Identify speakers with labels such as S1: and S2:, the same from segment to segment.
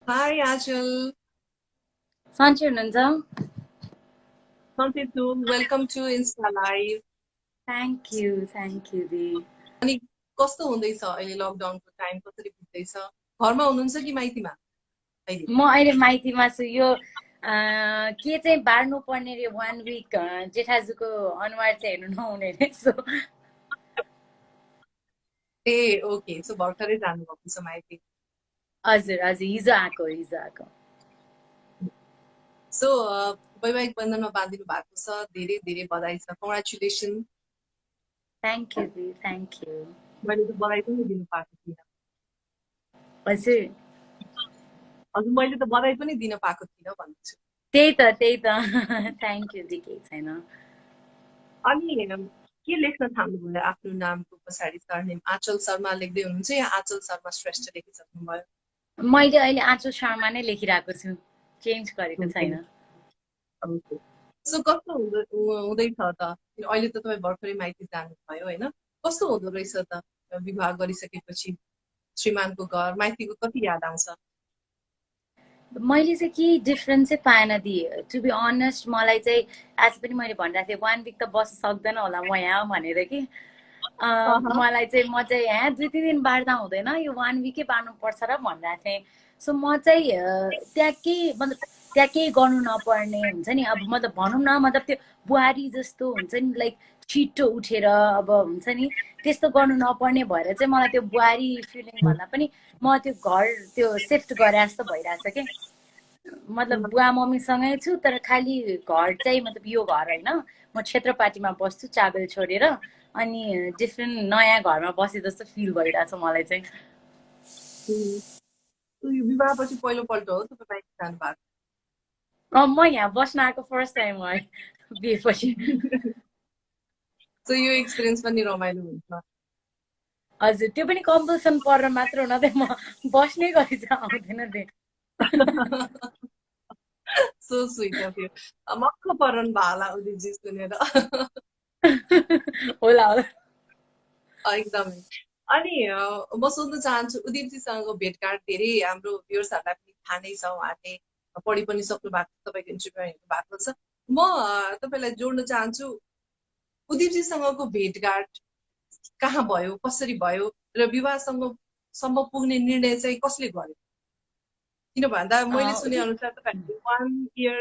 S1: Hi, Achal.
S2: सन्चै हुनुहुन्छ?
S1: Something to welcome to Insta Live.
S2: Thank you दी।
S1: अनि कस्तो हुँदैछ अहिले लकडाउनको टाइम कसरी बित्दैछ? घरमा हुनुहुन्छ कि माइतीमा अहिले?
S2: म अहिले माइतीमा छु। यो के चाहिँ बार्नु पर्ने रे 1 विक जेठाजुको अनुहार चाहिँ हेर्नु नहुने रे सो
S1: ए ओके, सो भर्खरै जानुभएको छ माइती।
S2: हजुर हजुर हिजो आएको।
S1: सो वैवाहिक बन्धनमा बाँधिनु भएको छ, धेरै धेरै बधाई छ, congratulation.
S2: Thank you the, thank you.
S1: मैले त बधाई पनि दिनु पाएको थिइनँ।
S2: हजुर
S1: हजुर, मैले त बधाई पनि दिन पाएको थिइनँ भन्छु।
S2: त्यही त थ्याङ्क यू दी, केही छैन।
S1: अनि के लेख्न थाल्नुभयो आफ्नो नामको पछाडि सरनेम आँचल शर्मा लेख्दै हुनुहुन्छ या आँचल शर्मा श्रेष्ठ लेखिसक्नुभयो?
S2: मैले अहिले आँचल शर्मा नै लेखिरहेको छु, चेन्ज गरेको छैन।
S1: सो कस्तो हुँदैछ त? अहिले त तपाईँ भर्खरै माइती जानुभयो होइन? कस्तो हुँदो रहेछ त विवाह गरिसकेपछि श्रीमानको घर माइतीको कति याद आउँछ?
S2: मैले चाहिँ के डिफरेन्सै पाएन दि, टु बी अनेस्ट। मलाई चाहिँ आज पनि मैले भनिरहेको थिएँ 1 विक त बस्न सक्दैन होला म यहाँ भनेर कि मलाई चाहिँ म चाहिँ यहाँ 2-3 दिन बार्दा हुँदैन, यो 1 विकै बार्नु पर्छ र भनिरहेको थिएँ। सो म चाहिँ त्यहाँ केही गर्नु नपर्ने हुन्छ नि। अब मतलब भनौँ न, मतलब त्यो बुहारी जस्तो हुन्छ नि, लाइक छिटो उठेर अब हुन्छ नि त्यस्तो गर्नु नपर्ने भएर चाहिँ मलाई त्यो बुहारी फिलिङ भन्दा पनि म त्यो घर त्यो सिफ्ट गरे जस्तो भइरहेछ कि। मतलब बुवा मम्मीसँगै छु तर खालि घर चाहिँ मतलब यो घर होइन, म क्षेत्रपाटीमा बस्छु चाबेल छोडेर। अनि डिफ्रेन्ट नयाँ घरमा बसे जस्तो फिल भइरहेछ मलाई चाहिँ।
S1: यो विवाहपछि पहिलोपल्ट हो तपाईँ माइती जानु भएको?
S2: म यहाँ बस्न आएको फर्स्ट टाइम हो है बिहेपछि।
S1: सो यो एक्सपिरियन्स पनि रमाइलो हुन्छ।
S2: हजुर, त्यो पनि कम्पल्सन परेर मात्र हुन त म बस्नै गरी चाहिँ आउँदैन थिएँ।
S1: So sweet of you. मक्ख परन भाला उदितजी सुनेर।
S2: होला होला।
S1: एकदमै। अनि म सोध्न चाहन्छु उदितजीसँगको भेटघाट धेरै हाम्रो भ्युअर्सहरूलाई पनि थाहा नै छ, उहाँले पढि पनि सक्नु भएको छ, तपाईँको इन्टरभ्यू हेर्नु भएको छ। म तपाईँलाई जोड्न चाहन्छु उदितजीसँगको भेटघाट कहाँ भयो, कसरी भयो र विवाहसम्म पुग्ने निर्णय चाहिँ कसले गर्यो? किन भन्दा मैले सुने अनुसार तपाईँहरूले 1 इयर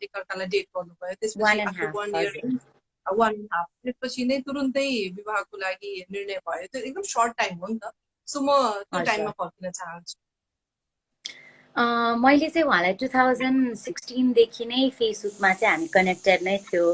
S1: एकअर्कालाई डेट गर्नुभयो, त्यसपछि
S2: 1.5
S1: आफ्टर 1 इयर 1.5 त्यसपछि नै तुरुन्तै विवाहको लागि निर्णय भयो। त्यो एकदम सर्ट टाइम हो नि त। सो म त्यो टाइममा फर्किन चाहन्छु।
S2: मैले चाहिँ उहाँलाई 2016 देखि नै फेसबुकमा चाहिँ हामी कनेक्टेड नै थियो।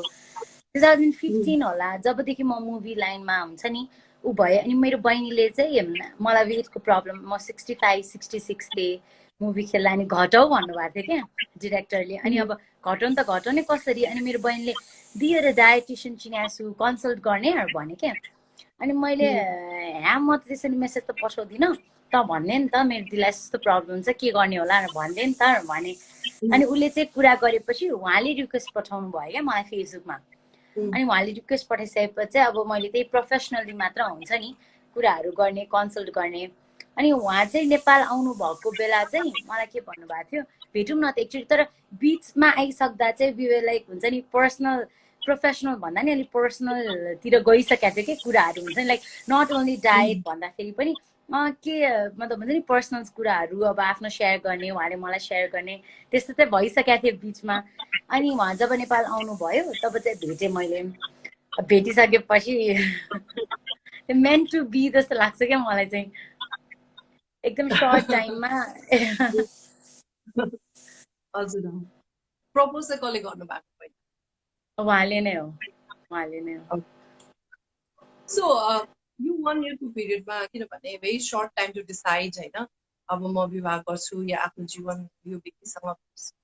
S2: 2015 होला जबदेखि म मुभी लाइनमा हुन्छ नि ऊ भयो। अनि मेरो बहिनीले चाहिँ मलाई वेटको प्रब्लम, म 65-66 थिएँ मुभी खेल्दा। अनि घटाउ भन्नुभएको थियो क्या डिरेक्टरले। अनि अब घटाउनु त घटाउने कसरी? अनि मेरो बहिनीले दिएर डायटिसियन चिनासु कन्सल्ट गर्ने भने क्या। अनि मैले म त त्यसरी मेसेज त पठाउँदिनँ त भन्ने नि त, मेरो दिदीलाई यस्तो प्रब्लम छ के गर्ने होला भन्दै नि त भने। अनि उसले चाहिँ कुरा गरेपछि उहाँले रिक्वेस्ट पठाउनु भयो क्या मलाई फेसबुकमा। अनि उहाँले रिक्वेस्ट पठाइसकेपछि अब मैले त्यही प्रोफेसनली मात्र हुन्छ नि कुराहरू गर्ने, कन्सल्ट गर्ने। अनि उहाँ चाहिँ नेपाल आउनु भएको बेला चाहिँ मलाई के भन्नुभएको थियो, भेटौँ न त एकचोटि। तर बिचमा आइसक्दा चाहिँ विवे लाइक हुन्छ नि पर्सनल, प्रोफेसनल भन्दा नि अलिक पर्सनलतिर गइसकेको थियो कि कुराहरू हुन्छ नि, लाइक नट ओन्ली डायट भन्दाखेरि पनि के मतलब हुन्छ नि पर्सनल कुराहरू अब आफ्नो सेयर गर्ने, उहाँले मलाई सेयर गर्ने, त्यस्तो चाहिँ भइसकेको थियो बिचमा। अनि उहाँ जब नेपाल आउनुभयो तब चाहिँ भेटेँ मैले। भेटिसकेपछि मेन टु बी जस्तो लाग्छ क्या मलाई चाहिँ, एकदम सर्ट टाइममा।
S1: हजुर, प्रपोज चाहिँ कसले गर्नुभएको पहिला?
S2: उहाँले नै हो।
S1: सो यो 1 इयरको पिरियडमा किनभने very short time to decide होइन, अब म विवाह गर्छु या आफ्नो जीवन यो व्यक्तिसँग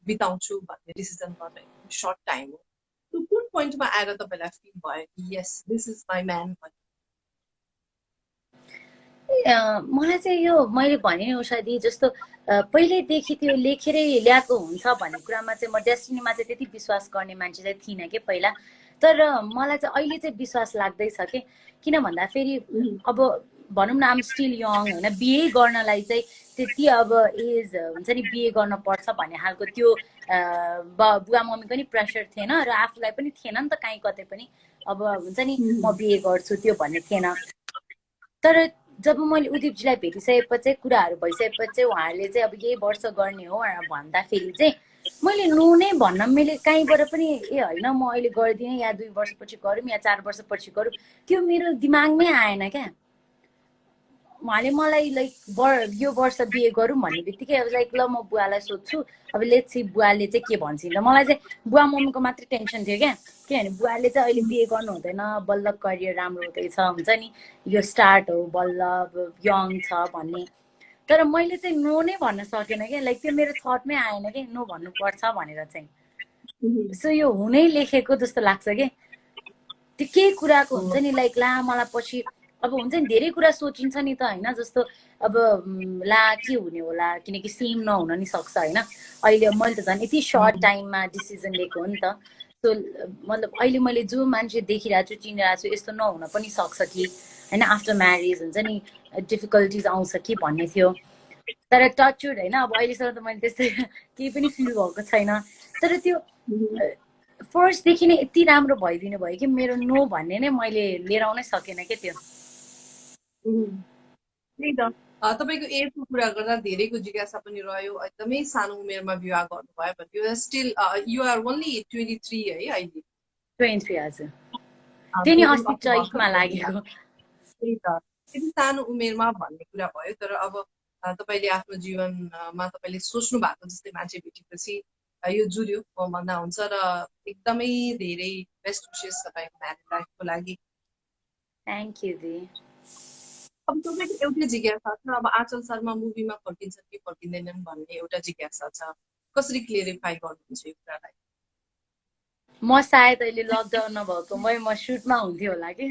S1: बिताउँछु भन्ने डिसिजन गर्न एकदम सर्ट टाइम हो। त्यो कुन पोइन्टमा आएर तपाईँलाई फिल भयो कि यस दिस इज माई म्यान भन्ने?
S2: मलाई चाहिँ यो मैले भने नि औषधि जस्तो पहिल्यैदेखि त्यो लेखेरै ल्याएको हुन्छ भन्ने कुरामा चाहिँ म डेस्टिनीमा चाहिँ त्यति विश्वास गर्ने मान्छे चाहिँ थिइनँ कि पहिला। तर मलाई चाहिँ अहिले चाहिँ विश्वास लाग्दैछ कि किन भन्दा फेरि अब भनौँ न आम स्टिल यङ होइन, बिहे गर्नलाई चाहिँ त्यति अब एज हुन्छ नि बिहे गर्न पर्छ भन्ने खालको त्यो बुवा मम्मीको नि प्रेसर थिएन र आफूलाई पनि थिएन नि त काहीँ कतै पनि अब हुन्छ नि म बिहे गर्छु त्यो भन्ने थिएन। तर जब मैले उदिपजीलाई भेटिसकेपछि चाहिँ कुराहरू भइसकेपछि चाहिँ उहाँहरूले चाहिँ अब यही वर्ष गर्ने हो भनेर भन्दाखेरि चाहिँ मैले नो नै भन्न मैले कहीँबाट पनि ए होइन म अहिले गरिदिएँ या 2 वर्षपछि गरौँ या 4 वर्षपछि गरौँ त्यो मेरो दिमागमै आएन क्या। उहाँले मलाई लाइक यो वर्ष बिहे गरौँ भन्ने बित्तिकै अब लाइक ल म बुवालाई सोध्छु अब लेट्स सी बुवाले चाहिँ के भन्छ त। मलाई चाहिँ बुवा मम्मीको मात्रै टेन्सन थियो क्या, किनभने बुवाले चाहिँ अहिले बिहे गर्नु हुँदैन, बल्ल करियर राम्रो हुँदैछ हुन्छ नि, यो स्टार्ट हो बल्ल यङ छ भन्ने। तर मैले चाहिँ नो नै भन्न सकेन क्या, लाइक त्यो मेरो थटमै आएन कि नो भन्नुपर्छ भनेर चाहिँ। सो यो हुनै लेखेको जस्तो लाग्छ कि त्यो केही कुराको हुन्छ नि लाइक ला मलाई पछि अब हुन्छ नि धेरै कुरा सोचिन्छ नि त होइन, जस्तो अब ला के हुने होला किनकि सेम नहुन नि सक्छ होइन। अहिले मैले त झन् यति सर्ट टाइममा डिसिजन लिएको हो नि त। सो मतलब अहिले मैले जो मान्छे देखिरहेको छु चिनिरहेको छु यस्तो नहुन पनि सक्छ कि होइन, आफ्टर म्यारिज हुन्छ नि डिफिकल्टिज आउँछ कि भन्ने थियो। तर टचवुड होइन अब अहिलेसम्म त मैले त्यस्तै केही पनि फिल भएको छैन। तर त्यो फर्स्टदेखि नै यति राम्रो भइदिनु भयो कि मेरो नो भन्ने नै मैले लिएर आउनै सकेन क्या त्यो।
S1: त्यही त तपाईँको एजको कुरा गर्दा धेरैको जिज्ञासा पनि रह्यो, एकदमै सानो उमेरमा विवाह गर्नुभयो भने you still you are only 23 है अहिले?
S2: 23 हजुर, त्यो नि अस्ति चैतमा लागेको।
S1: त्यही त त्यति सानो उमेरमा भन्ने कुरा भयो। तर अब तपाईँले आफ्नो जीवनमा तपाईँले सोच्नु भएको जस्तै मान्छे भेटेपछि यो जुर्यो भन्दा हुन्छ र एकदमै धेरै बेस्ट विशेष तपाईँको म्यारिड लाइफको लागि।
S2: थ्याङ्क यू दी।
S1: अब तपाईँको एउटै जिज्ञासा छ, अब आँचल शर्मा मुभीमा फर्किन्छन् कि फर्किँदैनन् भन्ने एउटा जिज्ञासा छ, कसरी क्लियरिफाई गर्नुहुन्छ यो कुरालाई?
S2: म सायद अहिले लकडाउन नभएको म सुटमा हुन्थ्यो होला कि,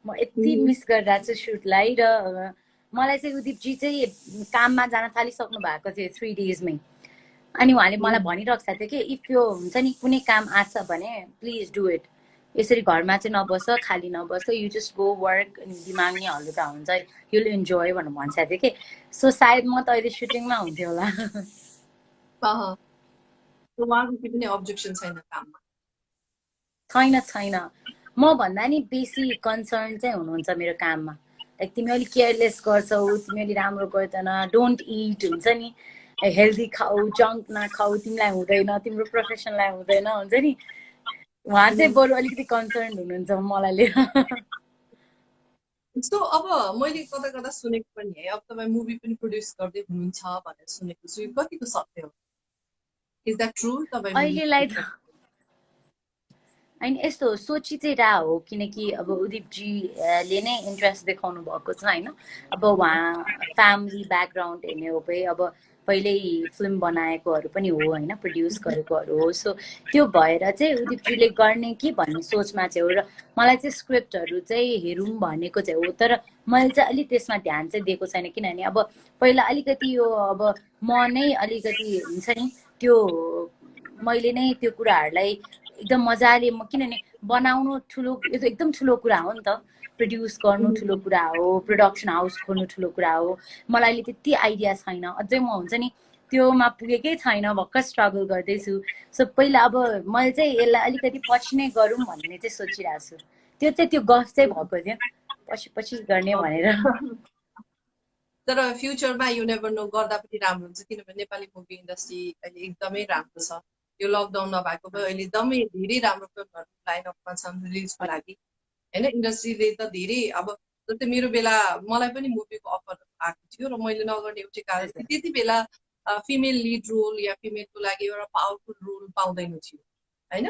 S2: म यति मिस गरिरहेको छु सुटलाई। र मलाई चाहिँ उदिपजी चाहिँ काममा जान थालिसक्नु भएको थियो 3 डेजमै। अनि उहाँले मलाई भनिरहेको थियो कि इफ यो हुन्छ नि कुनै काम आछ भने प्लिज डु इट, यसरी घरमा चाहिँ नबस, खाली नबस, यु जस्ट गो वर्क, दिमाग नै हल्का हुन्छ, युल इन्जोय भनेर भन्छ थियो कि। सो सायद म त अहिले सुटिङमा हुन्थ्यो होला।
S1: उहाँको केही पनि अब्जेक्सन छैन काममा?
S2: छैन छैन, म भन्दा नि बेसी कन्सर्न चाहिँ हुनुहुन्छ मेरो काममा। लाइक तिमी अलिक केयरलेस गर्छौ, तिमी अलि राम्रो गर्दैन, डोन्ट इट हुन्छ नि, हेल्दी खाऊ, जङ्क नखाऊ, तिमीलाई हुँदैन, तिम्रो प्रोफेसनलाई हुँदैन हुन्छ नि। उहाँ चाहिँ बरु अलिकति कन्सर्न हुनुहुन्छ मलाई लिएर।
S1: जस्तो अब मैले कता कता सुनेको पनि है, अब तपाईँ मुभी पनि प्रड्युस गर्दै हुनुहुन्छ भनेर सुनेको छु, यो कतिको सत्य हो? Is that true? तपाईँ
S2: अहिलेलाई त होइन यस्तो सोची चाहिँ रह हो, किनकि अब उदिपजीले नै इन्ट्रेस्ट देखाउनु भएको छ होइन। अब उहाँ फ्यामिली ब्याकग्राउन्ड हेर्ने हो भए अब पहिल्यै फिल्म बनाएकोहरू पनि हो होइन, प्रड्युस गरेकोहरू हो। सो त्यो भएर चाहिँ उदिपजीले गर्ने कि भन्ने सोचमा चाहिँ हो। र मलाई चाहिँ स्क्रिप्टहरू चाहिँ हेरौँ भनेको चाहिँ हो, तर मैले चाहिँ अलिक त्यसमा ध्यान चाहिँ दिएको छैन, किनभने अब पहिला अलिकति यो अब म नै अलिकति हुन्छ नि त्यो मैले नै त्यो कुराहरूलाई एकदम मजाले किनभने बनाउनु ठुलो यो त एकदम ठुलो कुरा हो नि त, प्रड्युस गर्नु ठुलो कुरा हो, प्रोडक्सन हाउस खोल्नु ठुलो कुरा हो। मलाई अहिले त्यति आइडिया छैन, अझै म हुन्छ नि त्योमा पुगेकै छैन, भर्खर स्ट्रगल गर्दैछु। सो पहिला अब मैले चाहिँ यसलाई अलिकति पछि नै गरौँ भन्ने चाहिँ सोचिरहेको छु। त्यो चाहिँ त्यो गफ चाहिँ भएको थियो पछि पछि गर्ने भनेर।
S1: तर फ्युचरमा यु नेभर नो, गर्दा पनि राम्रो हुन्छ, किनभने नेपाली मुभी इन्डस्ट्री अहिले एकदमै राम्रो छ। यो लकडाउन नभएको भए अहिले एकदमै धेरै राम्रो फिल्महरू लाइनअपमा छन् रिलिजको लागि होइन। इन्डस्ट्रीले त धेरै अब जस्तै मेरो बेला मलाई पनि मुभीको अफर आएको थियो र मैले नगर्ने एउटै कारण कि त्यति बेला फिमेल लिड रोल या फिमेलको लागि एउटा पावरफुल रोल पाउँदैन थियो होइन।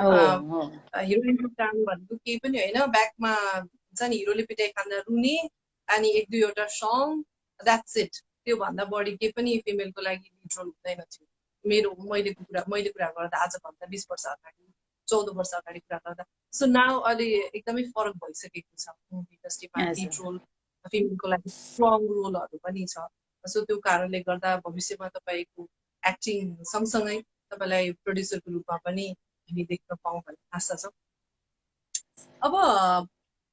S1: हिरोइनको काम भनेको केही पनि होइन, ब्याकमा हुन्छ नि हिरोले पिटाइ खाँदा रुने अनि 1-2वटा सङ, द्याट्स इट। त्योभन्दा बढी केही पनि फिमेलको लागि लिड रोल हुँदैन थियो। मैले कुरा गर्दा आजभन्दा 20 वर्ष अगाडि 14 वर्ष अगाडि कुरा गर्दा। सो नाउ अहिले एकदमै फरक भइसकेको छ मुभी इन्डस्ट्रीमा, लिड रोल फिमेलको लागि स्ट्रङ रोलहरू पनि छ। सो त्यो कारणले गर्दा भविष्यमा तपाईँको एक्टिङ सँगसँगै तपाईँलाई प्रड्युसरको रूपमा पनि हामी देख्न पाऊँ भन्ने आशा छ। अब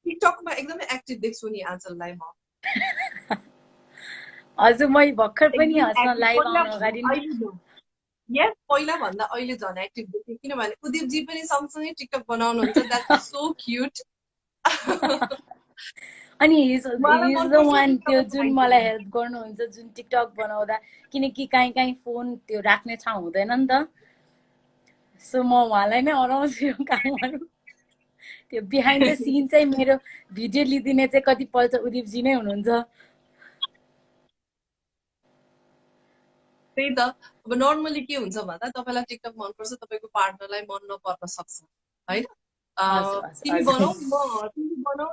S1: टिकटकमा एकदमै एक्टिभ देख्छु नि आजलाई म।
S2: हजुर मैले भर्खर पनि
S1: एकदम
S2: हस्न
S1: एक्टिभ
S2: लाइभ
S1: पहिला
S2: आउनु
S1: भन्दा
S2: अगाडि नै
S1: अहिले झन् यस पहिला भन्दा अहिले झन् एक्टिभ देखेँ किनभने उदीपजी पनि सँगसँगै टिकटक बनाउनुहुन्छ द्याट्स सो क्युट
S2: अनि
S1: मलाई
S2: हिज द
S1: मनपर्छ
S2: वान
S1: कि
S2: त्यो
S1: तपाईँको
S2: जुन मलाई
S1: आइडिया
S2: हेल्प गर्नुहुन्छ जुन टिकटक बनाउँदा किनकि काहीँ काहीँ फोन त्यो राख्ने ठाउँ हुँदैन नि त सो म उहाँलाई नै हराउँछु यो कामहरू त्यो बिहाइन्ड द सिन चाहिँ मेरो भिडियो लिदिने चाहिँ कतिपल्ट उदीपजी नै हुनुहुन्छ
S1: त्यही त अब नर्मली के हुन्छ भन्दा तपाईँलाई टिकटक मनपर्छ तपाईँको पार्टनरलाई मन नपर्न सक्छ होइन
S2: हजुर हजुर
S1: तिमी
S2: हजुर
S1: बनाऊ तिमी बनाऊ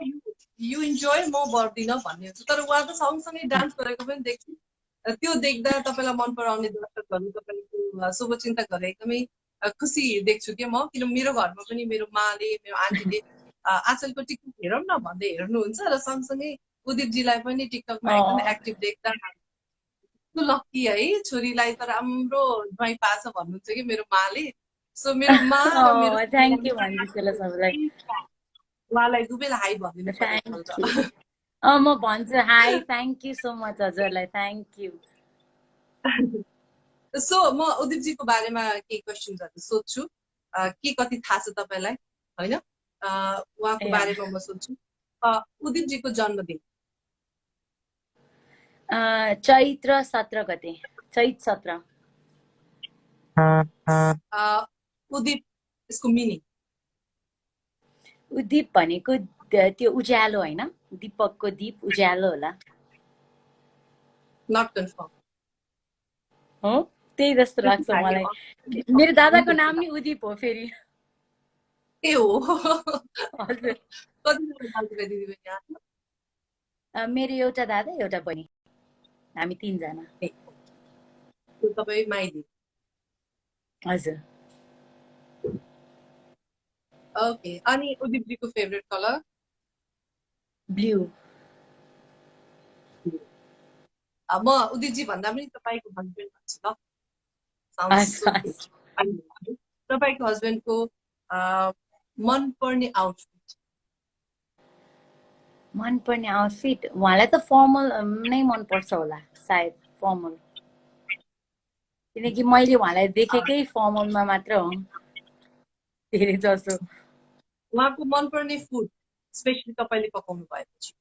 S1: यु इन्जोय म गर्दिनँ भन्ने हुन्छ तर उहाँ त सँगसँगै डान्स गरेको पनि देख्छु त्यो देख्दा तपाईँलाई मन पराउने दर्शकहरू तपाईँको शुभचिन्तकहरू एकदमै खुसी देख्छु कि म किन मेरो घरमा पनि मेरो माले मेरो आन्टीले आजकलको टिकटक हेरौँ न भन्दै हेर्नुहुन्छ र सँगसँगै उदिपजीलाई पनि टिकटकमा एकदमै एक्टिभ देख्दा लक्की है छोरीलाई त राम्रो ज्वाइँ पाछ भन्नुहुन्छ कि मेरो माले सो मेरो मा र मेरो
S2: थ्याङ्क यू भनिदिन्छु ल सबैलाई
S1: उहाँलाई दुवैलाई हाई भनिदिनु पर्यो
S2: थ्याङ्क यू
S1: एकपल्ट
S2: म भन्छु high thank you so much हजुरलाई थ्याङ्क यू
S1: सो म उदिपजीको बारेमा केही क्वेसन्सहरू सोध्छु के कति थाहा छ तपाईँलाई होइन उहाँको बारेमा म सोध्छु उदिपजीको जन्मदिन
S2: चैत्र 17 गते चैत 17
S1: उदिप यसको मिनिङ
S2: उदीप भनेको त्यो उज्यालो होइन दीपकको दीप उज्यालो होला
S1: नट कन्फर्म
S2: हो त्यही जस्तो लाग्छ मलाई मेरो दादाको नाम नि उदीप हो फेरि
S1: ए हो
S2: हजुर
S1: कतिजना दाजुभाइ दिदीबहिनी आफ्नो
S2: मेरो एउटा दादा एउटा बहिनी हामी 3 जना
S1: तपाईँ माइली
S2: हजुर
S1: ओके अनि उदिपजीको फेभरेट कलर
S2: ब्लू
S1: म उदिपजी भन्दा पनि तपाईँको हस्बेन्ड भन्छु ल साउन्ड्स सो क्युट तपाईँको हस्बेन्डको मनपर्ने आउटफिट
S2: मनपर्ने आउटफिट उहाँलाई त फर्मल नै मनपर्छ होला सायद फर्मल किनकि मैले उहाँलाई देखेकै फर्मलमा मात्र हो धेरै जसो
S1: उहाँको मनपर्ने फुड स्पेसली तपाईँले पकाउनु भएपछि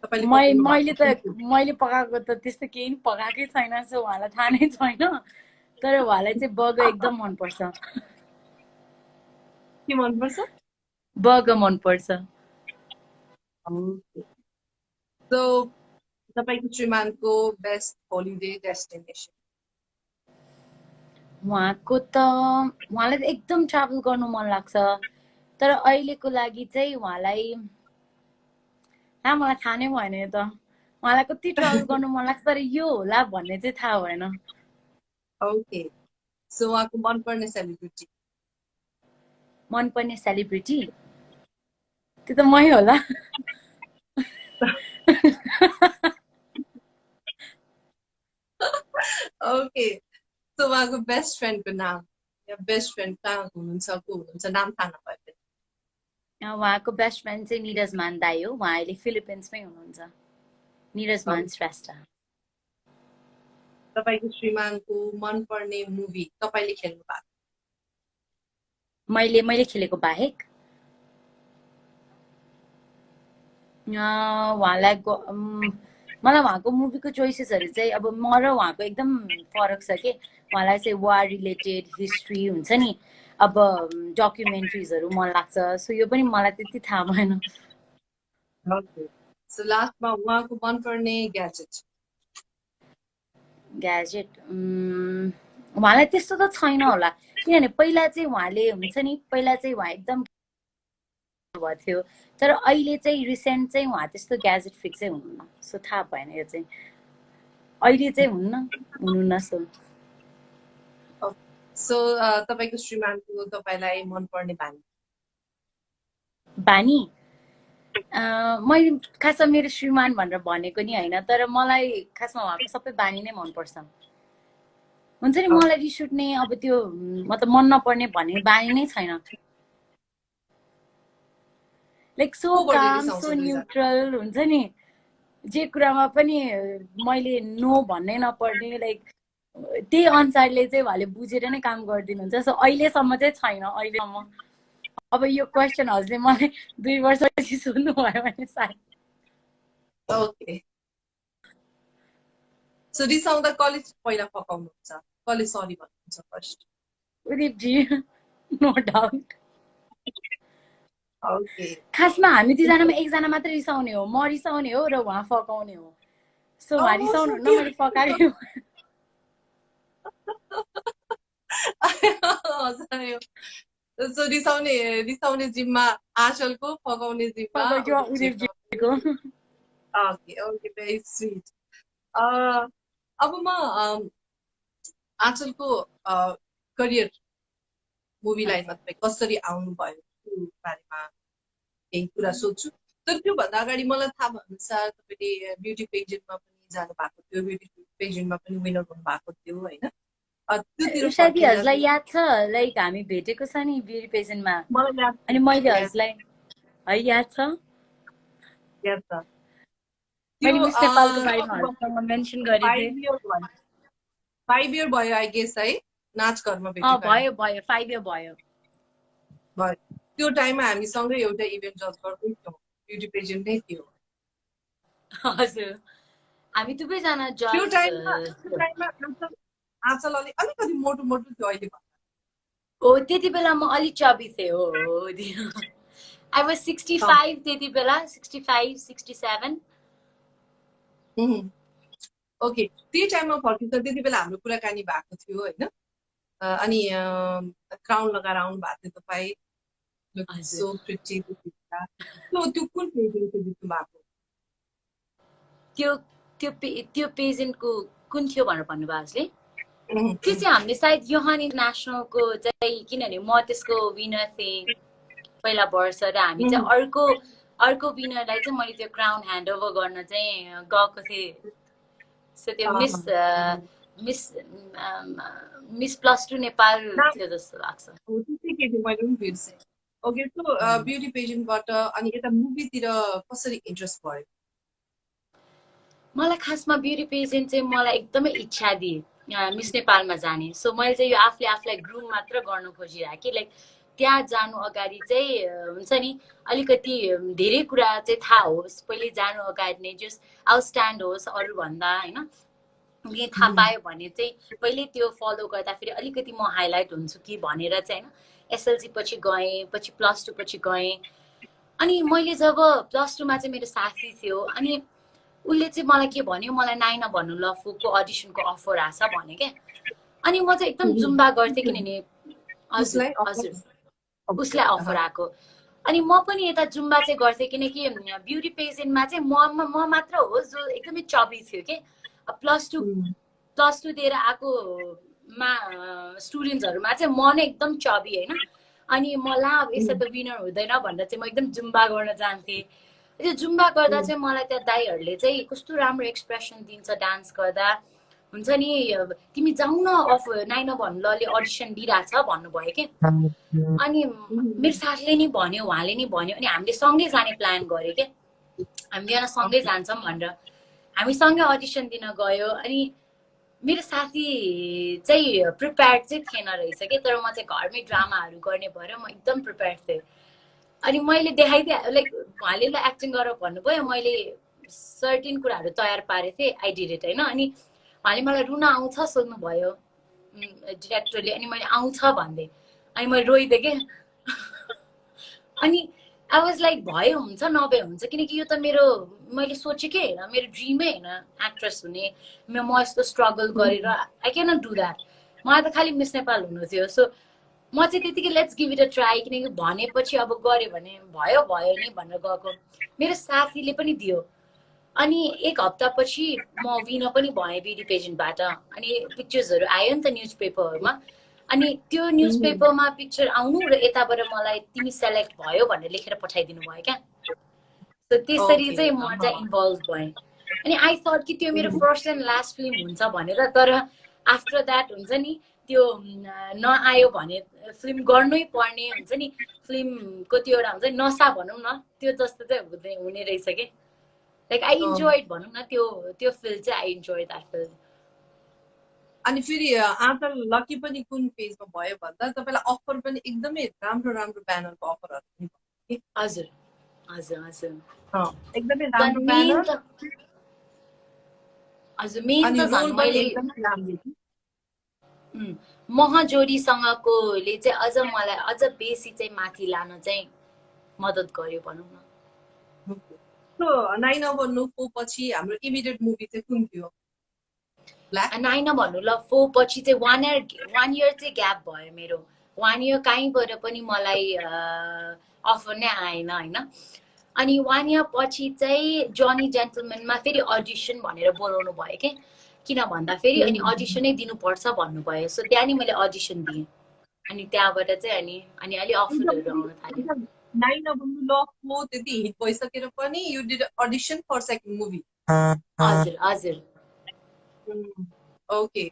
S1: तपाईँले पकाउनु
S2: मैले त
S1: भएको
S2: मैले पकाएको त त्यस्तो केही नि पकाएकै छैन सो उहाँलाई थाहा नै छैन तर उहाँलाई चाहिँ बर्गर एकदम मनपर्छ
S1: के मनपर्छ
S2: बर्गर मनपर्छ
S1: सो तपाईँको श्रीमानको बेस्ट होलिडे डेस्टिनेसन
S2: उहाँको त उहाँलाई त एकदम ट्राभल गर्नु मन लाग्छ तर अहिलेको लागि चाहिँ उहाँलाई मलाई थाहा नै भएन यो त उहाँलाई कति ट्राभल गर्नु मन लाग्छ तर यो होला भन्ने चाहिँ थाहा भएन
S1: ओके सो उहाँको मनपर्ने सेलिब्रिटी
S2: मनपर्ने सेलिब्रिटी त्यो त मै होला
S1: ओके सो उहाँको बेस्ट फ्रेन्डको नाम या बेस्ट फ्रेन्ड कहाँ हुनुहुन्छ को हुनुहुन्छ नाम थाहा नभए पनि
S2: उहाँको बेस्ट फ्रेन्ड चाहिँ निरज मान दाई हो उहाँ अहिले फिलिपिन्समै हुनुहुन्छ निरज मान श्रेष्ठ
S1: तपाईँको श्रीमानको मनपर्ने मुभी तपाईँले खेल्नु भएको
S2: मैले खेलेको बाहेक उहाँलाई मलाई उहाँको मुभीको चोइसेसहरू चाहिँ अब म र उहाँको एकदम फरक छ कि उहाँलाई चाहिँ वार रिलेटेड हिस्ट्री हुन्छ नि अब डकुमेन्ट्रिजहरू मन लाग्छ सो यो पनि मलाई त्यति थाहा भएन
S1: सो लास्टमा उहाँको मनपर्ने ग्याजेट
S2: उहाँलाई त्यस्तो त छैन होला किनभने पहिला चाहिँ उहाँले हुन्छ नि पहिला चाहिँ उहाँ एकदम थियो तर अहिले चाहिँ रिसेन्ट चाहिँ उहाँ त्यस्तो ग्याजेट फिक्स चाहिँ हुनुहुन्न सो थाहा भएन यो चाहिँ अहिले चाहिँ हुनुहुन्न
S1: सो तपाईँको श्रीमानको तपाईँलाई मनपर्ने बानी
S2: बानी मैले खासमा मेरो श्रीमान भनेर भनेको नि होइन तर मलाई खासमा उहाँको सबै बानी नै मनपर्छ हुन्छ नि मलाई रिस उठ्ने अब त्यो मतलब मन नपर्ने भन्ने बानी नै छैन लाइक सो काम सो न्युट्रल हुन्छ नि जे कुरामा पनि मैले नो भन्नै नपर्ने लाइक त्यही अनुसारले चाहिँ उहाँले बुझेर नै काम गरिदिनुहुन्छ। सो अहिलेसम्म चाहिँ छैन अहिलेसम्म। अब यो क्वेसन हजुरले मलाई 2 वर्षपछि सोध्नु भयो भने सायद।
S1: ओके, सो रिसाउँदा कलेज पहिला पकाउनुहुन्छ, कलेज सरी भन्नुहुन्छ first?
S2: Udipji no doubt.
S1: Okay,
S2: खासमा हामी दुईजनामा एकजना मात्र रिसाउने हो, म रिसाउने हो र उहाँ फकाउने हो। सो उहाँ रिसाउनुहुन्न, मैले फकाएको।
S1: सो रिसाउने जिम्मा आँचलको, फकाउने जिम्मा उदिपजीको।
S2: उदिपजीको।
S1: Okay okay, very sweet. अब म आँचलको करियर मुभी लाइनमा तपाईँ कसरी आउनुभयो त्यो बारेमा केही कुरा सोध्छु। तर त्योभन्दा अगाडि मलाई थाहा भएअनुसार तपाईँले ब्युटी पेजेन्टमा पनि जानु भएको थियो, ब्युटी पेजेन्टमा पनि विनर हुनु भएको थियो होइन? त्योतिर
S2: उषादी हजुरलाई याद छ लाइक हामी भेटेको छ नि ब्युटी पेजेन्टमा,
S1: मलाई याद
S2: अनि मैले हजुरलाई है याद छ मैले मिस नेपालको बारेमा हजुरसँग मेन्सन गरेँ थिएँ।
S1: 5 इयर भयो आई गेस है, नाच घरमा भेटेको।
S2: भयो 5 इयर भयो।
S1: त्यो टाइममा हामीसँगै एउटा इभेन्ट जज गर्दै थियौँ, ब्युटी पेजेन्ट नै थियो।
S2: हजुर, हामी दुवैजना जज।
S1: त्यो टाइममा आँचल अलिकति मोटो मोटो थियो अहिले भन्दा।
S2: हो त्यति बेला म अलि चबी थिएँ हो। आई वाज 65 त्यति बेला, 65 67।
S1: ओके, त्यो टाइममा फर्किँदा त्यति बेला हाम्रो कुराकानी भएको थियो होइन? अनि क्राउन लगाएर आउनु भएको थियो तपाईँ, सो प्रिटी। त्यो कुन पेजेन्ट जित्नु भएको?
S2: त्यो पेजेन्टको कुन थियो भनेर भन्नुभयो हजुरले? त्यो चाहिँ हामीले सायद योहान इन्टरनेसनलको चाहिँ, किनभने म त्यसको विनर थिएँ पहिला वर्ष र हामी चाहिँ अर्को विनरलाई चाहिँ मैले त्यो क्राउन ह्यान्डओभर गर्न चाहिँ गएको थिएँ। सो त्यो मिस +2 नेपाल थियो जस्तो लाग्छ।
S1: ओके, सो ब्युटी पेजेन्टबाट अनि यता मुभीतिर कसरी इन्ट्रेस्ट भयो?
S2: मलाई खासमा ब्युटी पेजेन्ट चाहिँ मलाई एकदमै इच्छा दिए मिस नेपालमा जाने। सो मैले चाहिँ यो आफूलाई ग्रुम मात्र गर्न खोजिरहेको कि लाइक त्यहाँ जानु अगाडि चाहिँ हुन्छ नि अलिकति धेरै कुरा चाहिँ थाहा होस्, पहिले जानु अगाडि नै जस्ट आउटस्ट्यान्ड होस् अरूभन्दा होइन। के थाहा पायो भने चाहिँ पहिले त्यो फलो गर्दाखेरि अलिकति म हाइलाइट हुन्छु कि भनेर चाहिँ होइन। एसएलसी पछि गएँ, पछि +2 पछि गएँ। अनि मैले जब +2मा चाहिँ मेरो साथी थियो, अनि उसले चाहिँ मलाई के भन्यो, मलाई नाइन भन्नु ल फुको अडिसनको अफर आछ भने क्या। अनि म चाहिँ एकदम जुम्बा गर्थेँ किनभने हजुर उसलाई अफर आएको। अनि म पनि यता जुम्बा चाहिँ गर्थेँ किनकि ब्युटी पेजेन्टमा चाहिँ म मात्र हो जो एकदमै चबी थियो कि। +2 दिएर आएकोमा स्टुडेन्ट्सहरूमा चाहिँ म नै एकदम चबी होइन। अनि मलाई अब यसो त विनर हुँदैन भनेर चाहिँ म एकदम जुम्बा गर्न जान्थेँ। त्यो जुम्बा गर्दा चाहिँ मलाई त्यहाँ दाइहरूले चाहिँ कस्तो राम्रो एक्सप्रेसन दिन्छ डान्स गर्दा, हुन्छ नि तिमी जाऊ न नाइन भन्नु लले अडिसन दिइरहेछ भन्नुभयो कि। अनि मेरो साथीले नि भन्यो, उहाँले नि भन्यो, अनि हामीले सँगै जाने प्लान गऱ्यो कि हामी दुईजना सँगै जान्छौँ भनेर। हामी सँगै अडिसन दिन गयो। अनि मेरो साथी चाहिँ प्रिपेयर्ड चाहिँ थिएन रहेछ कि, तर म चाहिँ घरमै ड्रामाहरू गर्ने भएर म एकदम प्रिपेयर्ड थिएँ। अनि मैले देखाइदिएँ लाइक उहाँले ल एक्टिङ गरेर भन्नुभयो, मैले सर्टेन कुराहरू तयार पारेको थिएँ, आई डिड इट होइन। अनि उहाँले मलाई रुन आउँछ सोध्नुभयो डिरेक्टरले, अनि मैले आउँछ भन्दै, अनि मैले रोइदिएँ कि। अनि आई वाज लाइक भयो हुन्छ नभए हुन्छ, किनकि यो त मैले सोचेकै होइन, मेरो ड्रिमै होइन एक्ट्रेस हुने। म यस्तो स्ट्रगल गरेर I can not do that. मलाई त खालि मिस नेपाल हुनु थियो। सो म चाहिँ त्यतिकै let's give it a try, किनकि भनेपछि अब गऱ्यो भने भयो नि भनेर गएको। मेरो साथीले पनि दियो। अनि 1 हप्तापछि म विनर पनि भएँ ब्युटी पेजेन्टबाट। अनि पिक्चर्सहरू आयो नि त न्युज पेपरहरूमा। अनि त्यो न्युज पेपरमा पिक्चर आउनु र यताबाट मलाई तिमी सेलेक्ट भयो भनेर लेखेर पठाइदिनु भयो क्या। त्यसरी चाहिँ म चाहिँ इन्भल्भ भएँ। अनि आई थट कि त्यो मेरो फर्स्ट एन्ड लास्ट फिल्म हुन्छ भनेर, तर आफ्टर द्याट हुन्छ नि त्यो नआयो भने फिल्म गर्नै पर्ने हुन्छ नि, फिल्मको त्यो एउटा हुन्छ नि नसा भनौँ न, त्यो जस्तो चाहिँ हुने रहेछ कि। लाइक आई इन्जोय भनौँ न त्यो फिल्म चाहिँ आई इन्जोय द्याट फिल्म।
S1: अनि फेरि आज लकी पनि कुन पेजमा भयो भन्दा तपाईँलाई अफर पनि एकदमै राम्रो राम्रो ब्यानरको अफरहरू पनि भयो कि
S2: हजुर हजुर हजुर
S1: एकदमै
S2: झन्
S1: राम्रो
S2: मेन
S1: ब्यानर
S2: त हजुर मेन
S1: अनि
S2: त झन्
S1: रोल पनि
S2: मैले
S1: एकदमै राम्रो
S2: महजोरीसँगकोले चाहिँ अझ मलाई अझ बेसी चाहिँ माथि लान चाहिँ मद्दत गर्यो भनौँ न।
S1: सो नाइ नभन्नु फो पछि हाम्रो इमिडिएट मुभी चाहिँ कुन थियो? ब्ल्याक
S2: नाइन भन्नु ल 4 पछि चाहिँ 1 इयर चाहिँ ग्याप भयो मेरो। 1 इयर कहीँबाट पनि मलाई अफर नै आएन होइन। अनि 1 इयर पछि चाहिँ जनी जेन्टलम्यानमा फेरि अडिसन भनेर बोलाउनु भयो के, किन भन्दाखेरि अनि अडिसनै दिनुपर्छ भन्नुभयो। सो त्यहाँ नि मैले अडिसन दिएँ अनि त्यहाँबाट चाहिँ अनि अलि अफरहरू आउन थाल्यो।
S1: नाइ नभन्नु ल फो त्यति हिट भइसकेर पनि you did audition for second movie?
S2: हजुर हजुर
S1: ओके।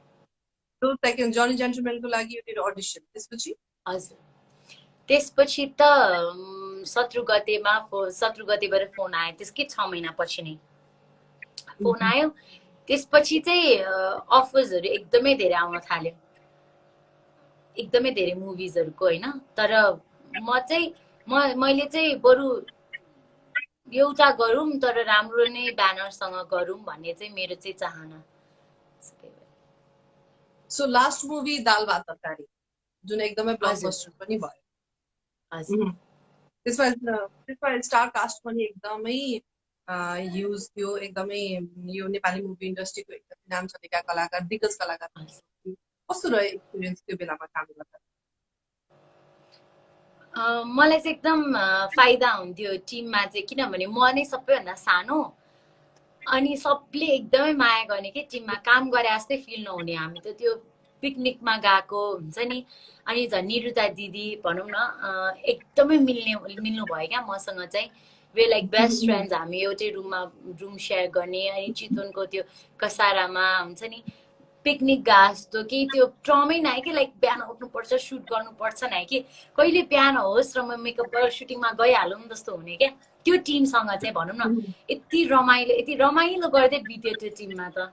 S1: सो सेकेन्ड जनी जेन्टलम्यानको लागि यु डिड अडिसन, त्यसपछि?
S2: हजुर त्यसपछि त 17 गतेबाट फोन आयो, त्यसकै 6 महिना पछि नै फोन आयो। त्यसपछि चाहिँ अफर्सहरू एकदमै धेरै आउन थाल्यो, एकदमै धेरै मुभिजहरूको होइन। तर मैले चाहिँ बरु एउटा गरौँ तर राम्रो नै ब्यानरसँग गरौँ भन्ने चाहिँ मेरो चाहिँ चाहना।
S1: सो लास्ट मुभी दाल भात तरकारी जुन एकदमै ब्लकबस्टर पनि भयो, त्यसमा स्टार कास्ट पनि एकदमै ह्युज थियो, एकदमै यो नेपाली मुभी इन्डस्ट्रीको एकदमै नाम चलेका कलाकार, दिग्गज कलाकार। कस्तो रह्यो एक्सपिरियन्स त्यो बेलामा काम गर्दा?
S2: मलाई चाहिँ एकदम फाइदा हुन्थ्यो टिममा चाहिँ, किनभने म नै सबैभन्दा सानो अनि सबले एकदमै माया गर्ने कि टिममा काम गरे जस्तै फिल नहुने। हामी त त्यो पिकनिकमा गएको हुन्छ नि, अनि झन् निरुता दिदी भनौँ न एकदमै मिल्नु भयो क्या मसँग चाहिँ। वे लाइक बेस्ट फ्रेन्ड्स, हामी एउटै रुम सेयर गर्ने। अनि चितवनको त्यो कसारामा हुन्छ नि पिकनिक गए जस्तो कि त्यो ट्रमै नआयो कि लाइक बिहान उठ्नुपर्छ सुट गर्नुपर्छ नआयो कि कहिले बिहान होस् र म मेकअप सुटिङमा गइहालौँ जस्तो हुने क्या त्यो टिमसँग चाहिँ भनौँ न। यति रमाइलो गर्दै बित्यो त्यो टिममा त।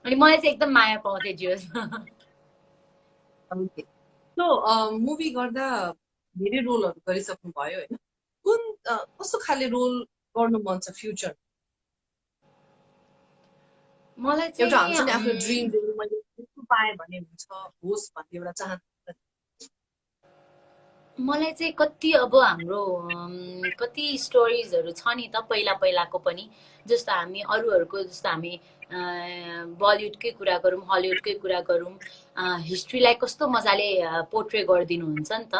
S2: अनि मलाई चाहिँ एकदम माया पाउँथेँ जियोसमा।
S1: सो मुभी गर्दा धेरै रोलहरू गरिसक्नु भयो होइन, कुन कस्तो खाले रोल गर्नु मन छ फ्युचर?
S2: मलाई
S1: एउटा हुन्छ नि
S2: चाहिँ
S1: आफ्नो ड्रिम रोल मैले यस्तो पाएँ भने हुन्छ होस् भन्ने एउटा चाहना।
S2: मलाई चाहिँ कति अब हाम्रो कति स्टोरिजहरू छ नि त पहिलाको पनि, जस्तो हामी अरूहरूको जस्तो हामी बलिउडकै कुरा गरौँ हलिउडकै कुरा गरौँ, हिस्ट्रीलाई कस्तो मजाले पोर्ट्रे गरिदिनुहुन्छ नि त।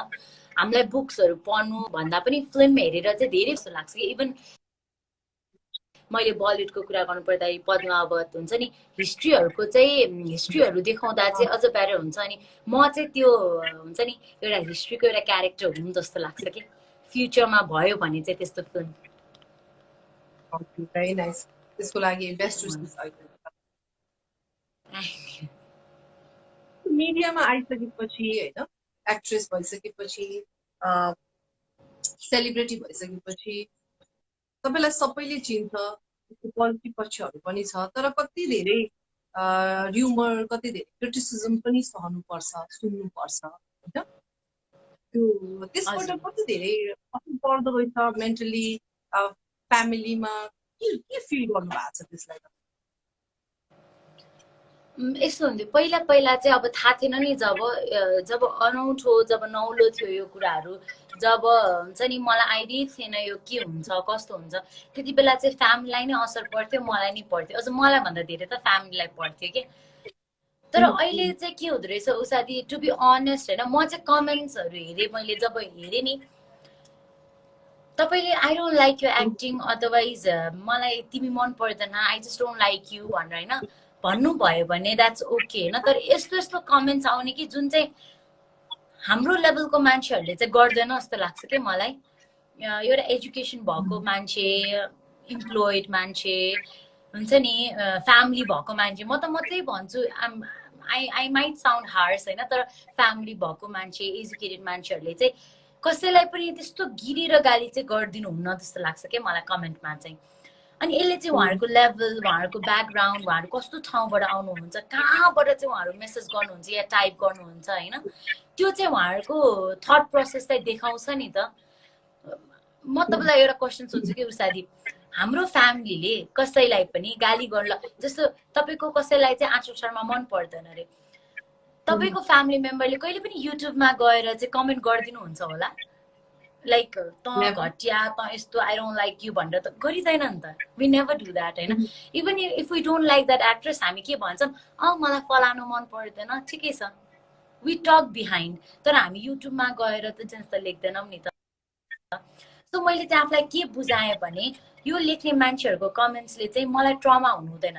S2: हामीलाई बुक्सहरू पढ्नु भन्दा पनि फिल्म हेरेर चाहिँ धेरै जस्तो लाग्छ कि। इभन मैले बलिउडको कुरा गर्नुपर्दा पद्मावत हुन्छ नि, हिस्ट्रीहरू देखाउँदा चाहिँ अझ बेटर हुन्छ। अनि म चाहिँ त्यो हुन्छ नि एउटा हिस्ट्रीको एउटा क्यारेक्टर हुँ जस्तो लाग्छ कि फ्युचरमा भयो भने चाहिँ त्यस्तो फिल्म।
S1: भेरी नाइस, त्यसको लागि बेस्ट विशेस। मिडियामा आइसकेपछि होइन, एक्ट्रेस भइसकेपछि, सेलिब्रिटी भइसकेपछि तपाईँलाई सबैले चिन्छ, पोजिटिभ पक्षहरू पनि छ तर कति धेरै र्युमर, कति धेरै क्रिटिसिजम पनि सहनुपर्छ, सुन्नुपर्छ होइन। त्यो त्यसबाट कति धेरै असर पर्दो रहेछ मेन्टली, फ्यामिलीमा के फिल गर्नु भएको छ त्यसलाई?
S2: यस्तो हुन्थ्यो पहिला चाहिँ अब थाहा थिएन नि, जब अनौठो जब नौलो थियो यो कुराहरू, जब हुन्छ नि मलाई आइडिया थिएन यो के हुन्छ कस्तो हुन्छ, त्यति बेला चाहिँ फ्यामिलीलाई नै असर पर्थ्यो, मलाई नै पर्थ्यो, अझ मलाई भन्दा धेरै त फ्यामिलीलाई पर्थ्यो कि। तर अहिले चाहिँ के हुँदो रहेछ उषादी, टु बी अनेस्ट होइन, म चाहिँ कमेन्ट्सहरू हेरेँ, मैले जब हेरेँ नि तपाईँले I don't like you acting, otherwise मलाई तिमी मन पर्दैन, I just don't like you भनेर होइन भन्नुभयो भने द्याट्स ओके होइन। तर यस्तो कमेन्ट्स आउने कि जुन चाहिँ हाम्रो लेभलको मान्छेहरूले चाहिँ गर्दैन जस्तो लाग्छ कि मलाई। एउटा एजुकेसन भएको मान्छे, इम्प्लोइड मान्छे हुन्छ नि, फ्यामिली भएको मान्छे, म त्यही भन्छु, आई माइट साउन्ड हार्स होइन, तर फ्यामिली भएको मान्छे, एजुकेटेड मान्छेहरूले चाहिँ कसैलाई पनि त्यस्तो गिरेर गाली चाहिँ गरिदिनु हुन्न जस्तो लाग्छ क्या मलाई कमेन्टमा चाहिँ। अनि यसले चाहिँ उहाँहरूको लेभल, उहाँहरूको ब्याकग्राउन्ड, उहाँहरू कस्तो ठाउँबाट आउनुहुन्छ, कहाँबाट चाहिँ उहाँहरू मेसेज गर्नुहुन्छ या टाइप गर्नुहुन्छ होइन, त्यो चाहिँ उहाँहरूको थट प्रोसेसलाई देखाउँछ नि त। म तपाईँलाई एउटा क्वेसन सोध्छु कि उषादी, हाम्रो फ्यामिलीले कसैलाई पनि गाली गर्न, जस्तो तपाईँको कसैलाई चाहिँ आँचल शर्मा मन पर्दैन अरे, तपाईँको फ्यामिली मेम्बरले कहिले पनि युट्युबमा गएर चाहिँ कमेन्ट गरिदिनुहुन्छ होला लाइक त घटिया, त यस्तो, आई डोन्ट लाइक यु भनेर त गरिँदैन नि त। वी नेभर डु द्याट होइन। Even if we don't like that actress, हामी के भन्छौँ, मलाई फलानु मन पर्दैन, ठिकै छ, वी टक बिहाइन्ड, तर हामी युट्युबमा गएर त चाहिँ लेख्दैनौँ नि त। सो मैले चाहिँ आफूलाई के बुझाएँ भने यो लेख्ने मान्छेहरूको कमेन्ट्सले चाहिँ मलाई ट्रमा हुनु हुँदैन,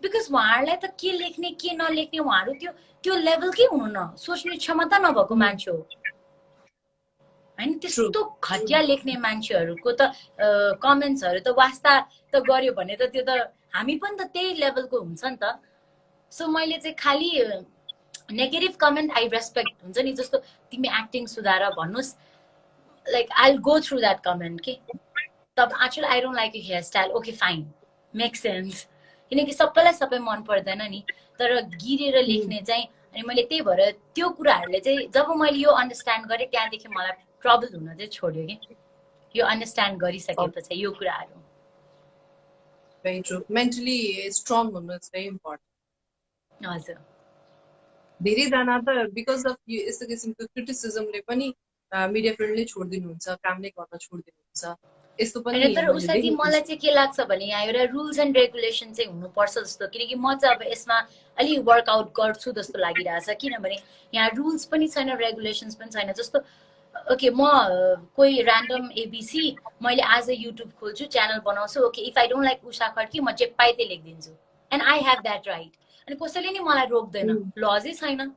S2: बिकज उहाँहरूलाई त के लेख्ने के नलेख्ने उहाँहरू त्यो लेभलकै हुनु न, सोच्ने क्षमता नभएको मान्छे हो होइन। त्यस्तो घटिया लेख्ने मान्छेहरूको त कमेन्ट्सहरू त वास्ता त गर्यो भने त त्यो त हामी पनि त त्यही लेभलको हुन्छ नि त। सो मैले चाहिँ खालि नेगेटिभ कमेन्ट आई रेस्पेक्ट, हुन्छ नि, जस्तो तिमी एक्टिङ सुधार भन्नुहोस्, like I go through that comment के तब Aanchal I don't like you hair style, okay fine, make sense, किनकि सबैलाई सबै मन पर्दैन नि। तर गिरेर लेख्ने चाहिँ, अनि मैले त्यही भएर त्यो कुराहरूले चाहिँ जब मैले यो अन्डरस्ट्यान्ड गरेँ त्यहाँदेखि मलाई ट्रबल हुन चाहिँ छोड्यो कि यो अन्डरस्ट्यान्ड गरिसकेपछि यो कुराहरू।
S1: भेरी ट्रु, मेन्टली स्ट्रङ हुनु इज भेरी इम्पोर्टेन्ट।
S2: हजुर,
S1: धेरैजना त बिकज अफ यस्तो किसिमको क्रिटिसिजमले पनि मिडिया फिल्डले छोडिदिनुहुन्छ, काम नै गर्न छोडिदिनुहुन्छ, यस्तो पनि।
S2: तर उषाजी मलाई चाहिँ के लाग्छ भने यहाँ एउटा रुल्स एन्ड रेगुलेसन चाहिँ हुनुपर्छ जस्तो, किनकि म चाहिँ अब यसमा अलि वर्कआउट गर्छु जस्तो लागिरहेछ, किनभने यहाँ रुल्स पनि छैन, रेगुलेसन्स पनि छैन। जस्तो ओके, म कोही ऱ्यान्डम एबिसी, मैले आज युट्युब खोल्छु, च्यानल बनाउँछु, okay, if I don't like Usha Khadki, म जे पाइ त्यही लेखिदिन्छु, and I have that right, अनि कसैले नि मलाई रोक्दैन, लजै छैन।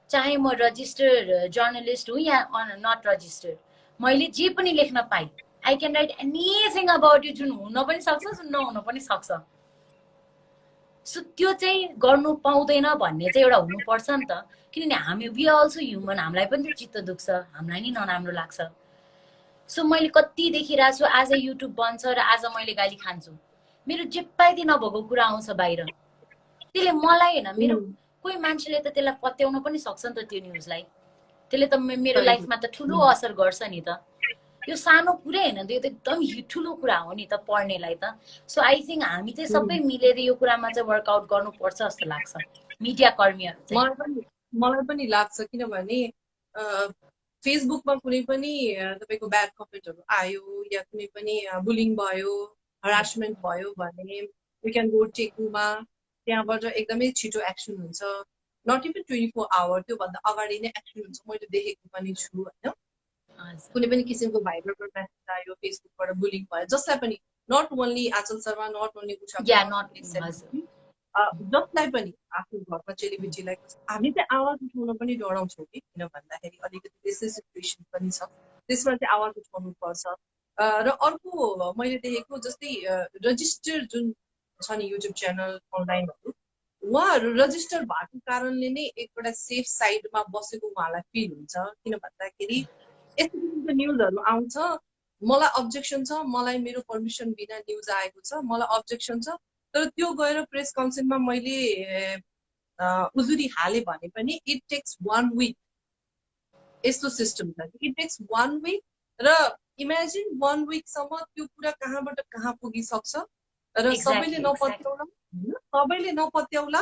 S2: चाहे म रजिस्टर्ड जर्नलिस्ट हुँ या नट रजिस्टर्ड, मैले जे पनि लेख्न पाएँ, I can write anything about you, जुन हुन पनि सक्छ, जुन नहुन पनि सक्छ। सो त्यो चाहिँ गर्नु पाउँदैन भन्ने चाहिँ एउटा हुनुपर्छ नि त, किनभने हामी वी अल्सो ह्युमन, हामीलाई पनि त्यो चित्त दुख्छ, हामीलाई नि नराम्रो लाग्छ। सो मैले कति देखिरहेको छु, आज युट्युब बन्छ र आज मैले गाली खान्छु, मेरो जे पाइदे नभएको कुरा आउँछ बाहिर, त्यसले मलाई होइन, मेरो कोही मान्छेले त त्यसलाई पत्याउन पनि सक्छ नि त त्यो न्युजलाई, त्यसले त मेरो लाइफमा त ठुलो असर गर्छ नि त। यो सानो कुरै होइन, त्यो त एकदम ठुलो कुरा हो नि त पढ्नेलाई त। सो आई थिङ्क हामी चाहिँ सबै मिलेर यो कुरामा चाहिँ वर्कआउट गर्नुपर्छ जस्तो लाग्छ, मिडिया कर्मीहरू चाहिँ।
S1: मलाई पनि लाग्छ, किनभने फेसबुकमा कुनै पनि तपाईँको ब्याड कमेन्टहरू आयो या कुनै पनि बुलिङ भयो, हरासमेन्ट भयो भने वी क्यान गो टेकुमा, त्यहाँबाट एकदमै छिटो एक्सन हुन्छ, नट इभन 24 आवर, त्योभन्दा अगाडि नै एक्सन हुन्छ, मैले देखेको पनि छु होइन। कुनै पनि किसिमको भाइबरबाट मेसेज आयो, फेसबुकबाट बुलिङ भयो, जसलाई पनि, not only Aanchal Sharma, not only Usha, जसलाई पनि आफ्नो घरमा चेलीबेटीलाई, हामी चाहिँ आवाज उठाउन पनि डराउँछौँ कि, किन भन्दाखेरि अलिकति त्यस्तै सिचुएसन पनि छ, त्यसमा चाहिँ आवाज उठाउनु पर्छ। र अर्को मैले देखेको जस्तै रजिस्टर जुन छ नि युट्युब च्यानल अनलाइनहरू, उहाँहरू रजिस्टर भएको कारणले नै एकपल्ट सेफ साइडमा बसेको उहाँलाई फिल हुन्छ, किन भन्दाखेरि यस्तो किसिमको न्युजहरू आउँछ, मलाई अब्जेक्सन छ, मलाई मेरो पर्मिसन बिना न्युज आएको छ, मलाई अब्जेक्सन छ, तर त्यो गएर प्रेस काउन्सिलमा मैले उजुरी हालेँ भने पनि इट टेक्स 1 विक, यस्तो सिस्टम छ, इट टेक्स 1 विक। र इमेजिन 1 विकसम्म त्यो कुरा कहाँबाट कहाँ पुगिसक्छ, र सबैले नपत्याउला,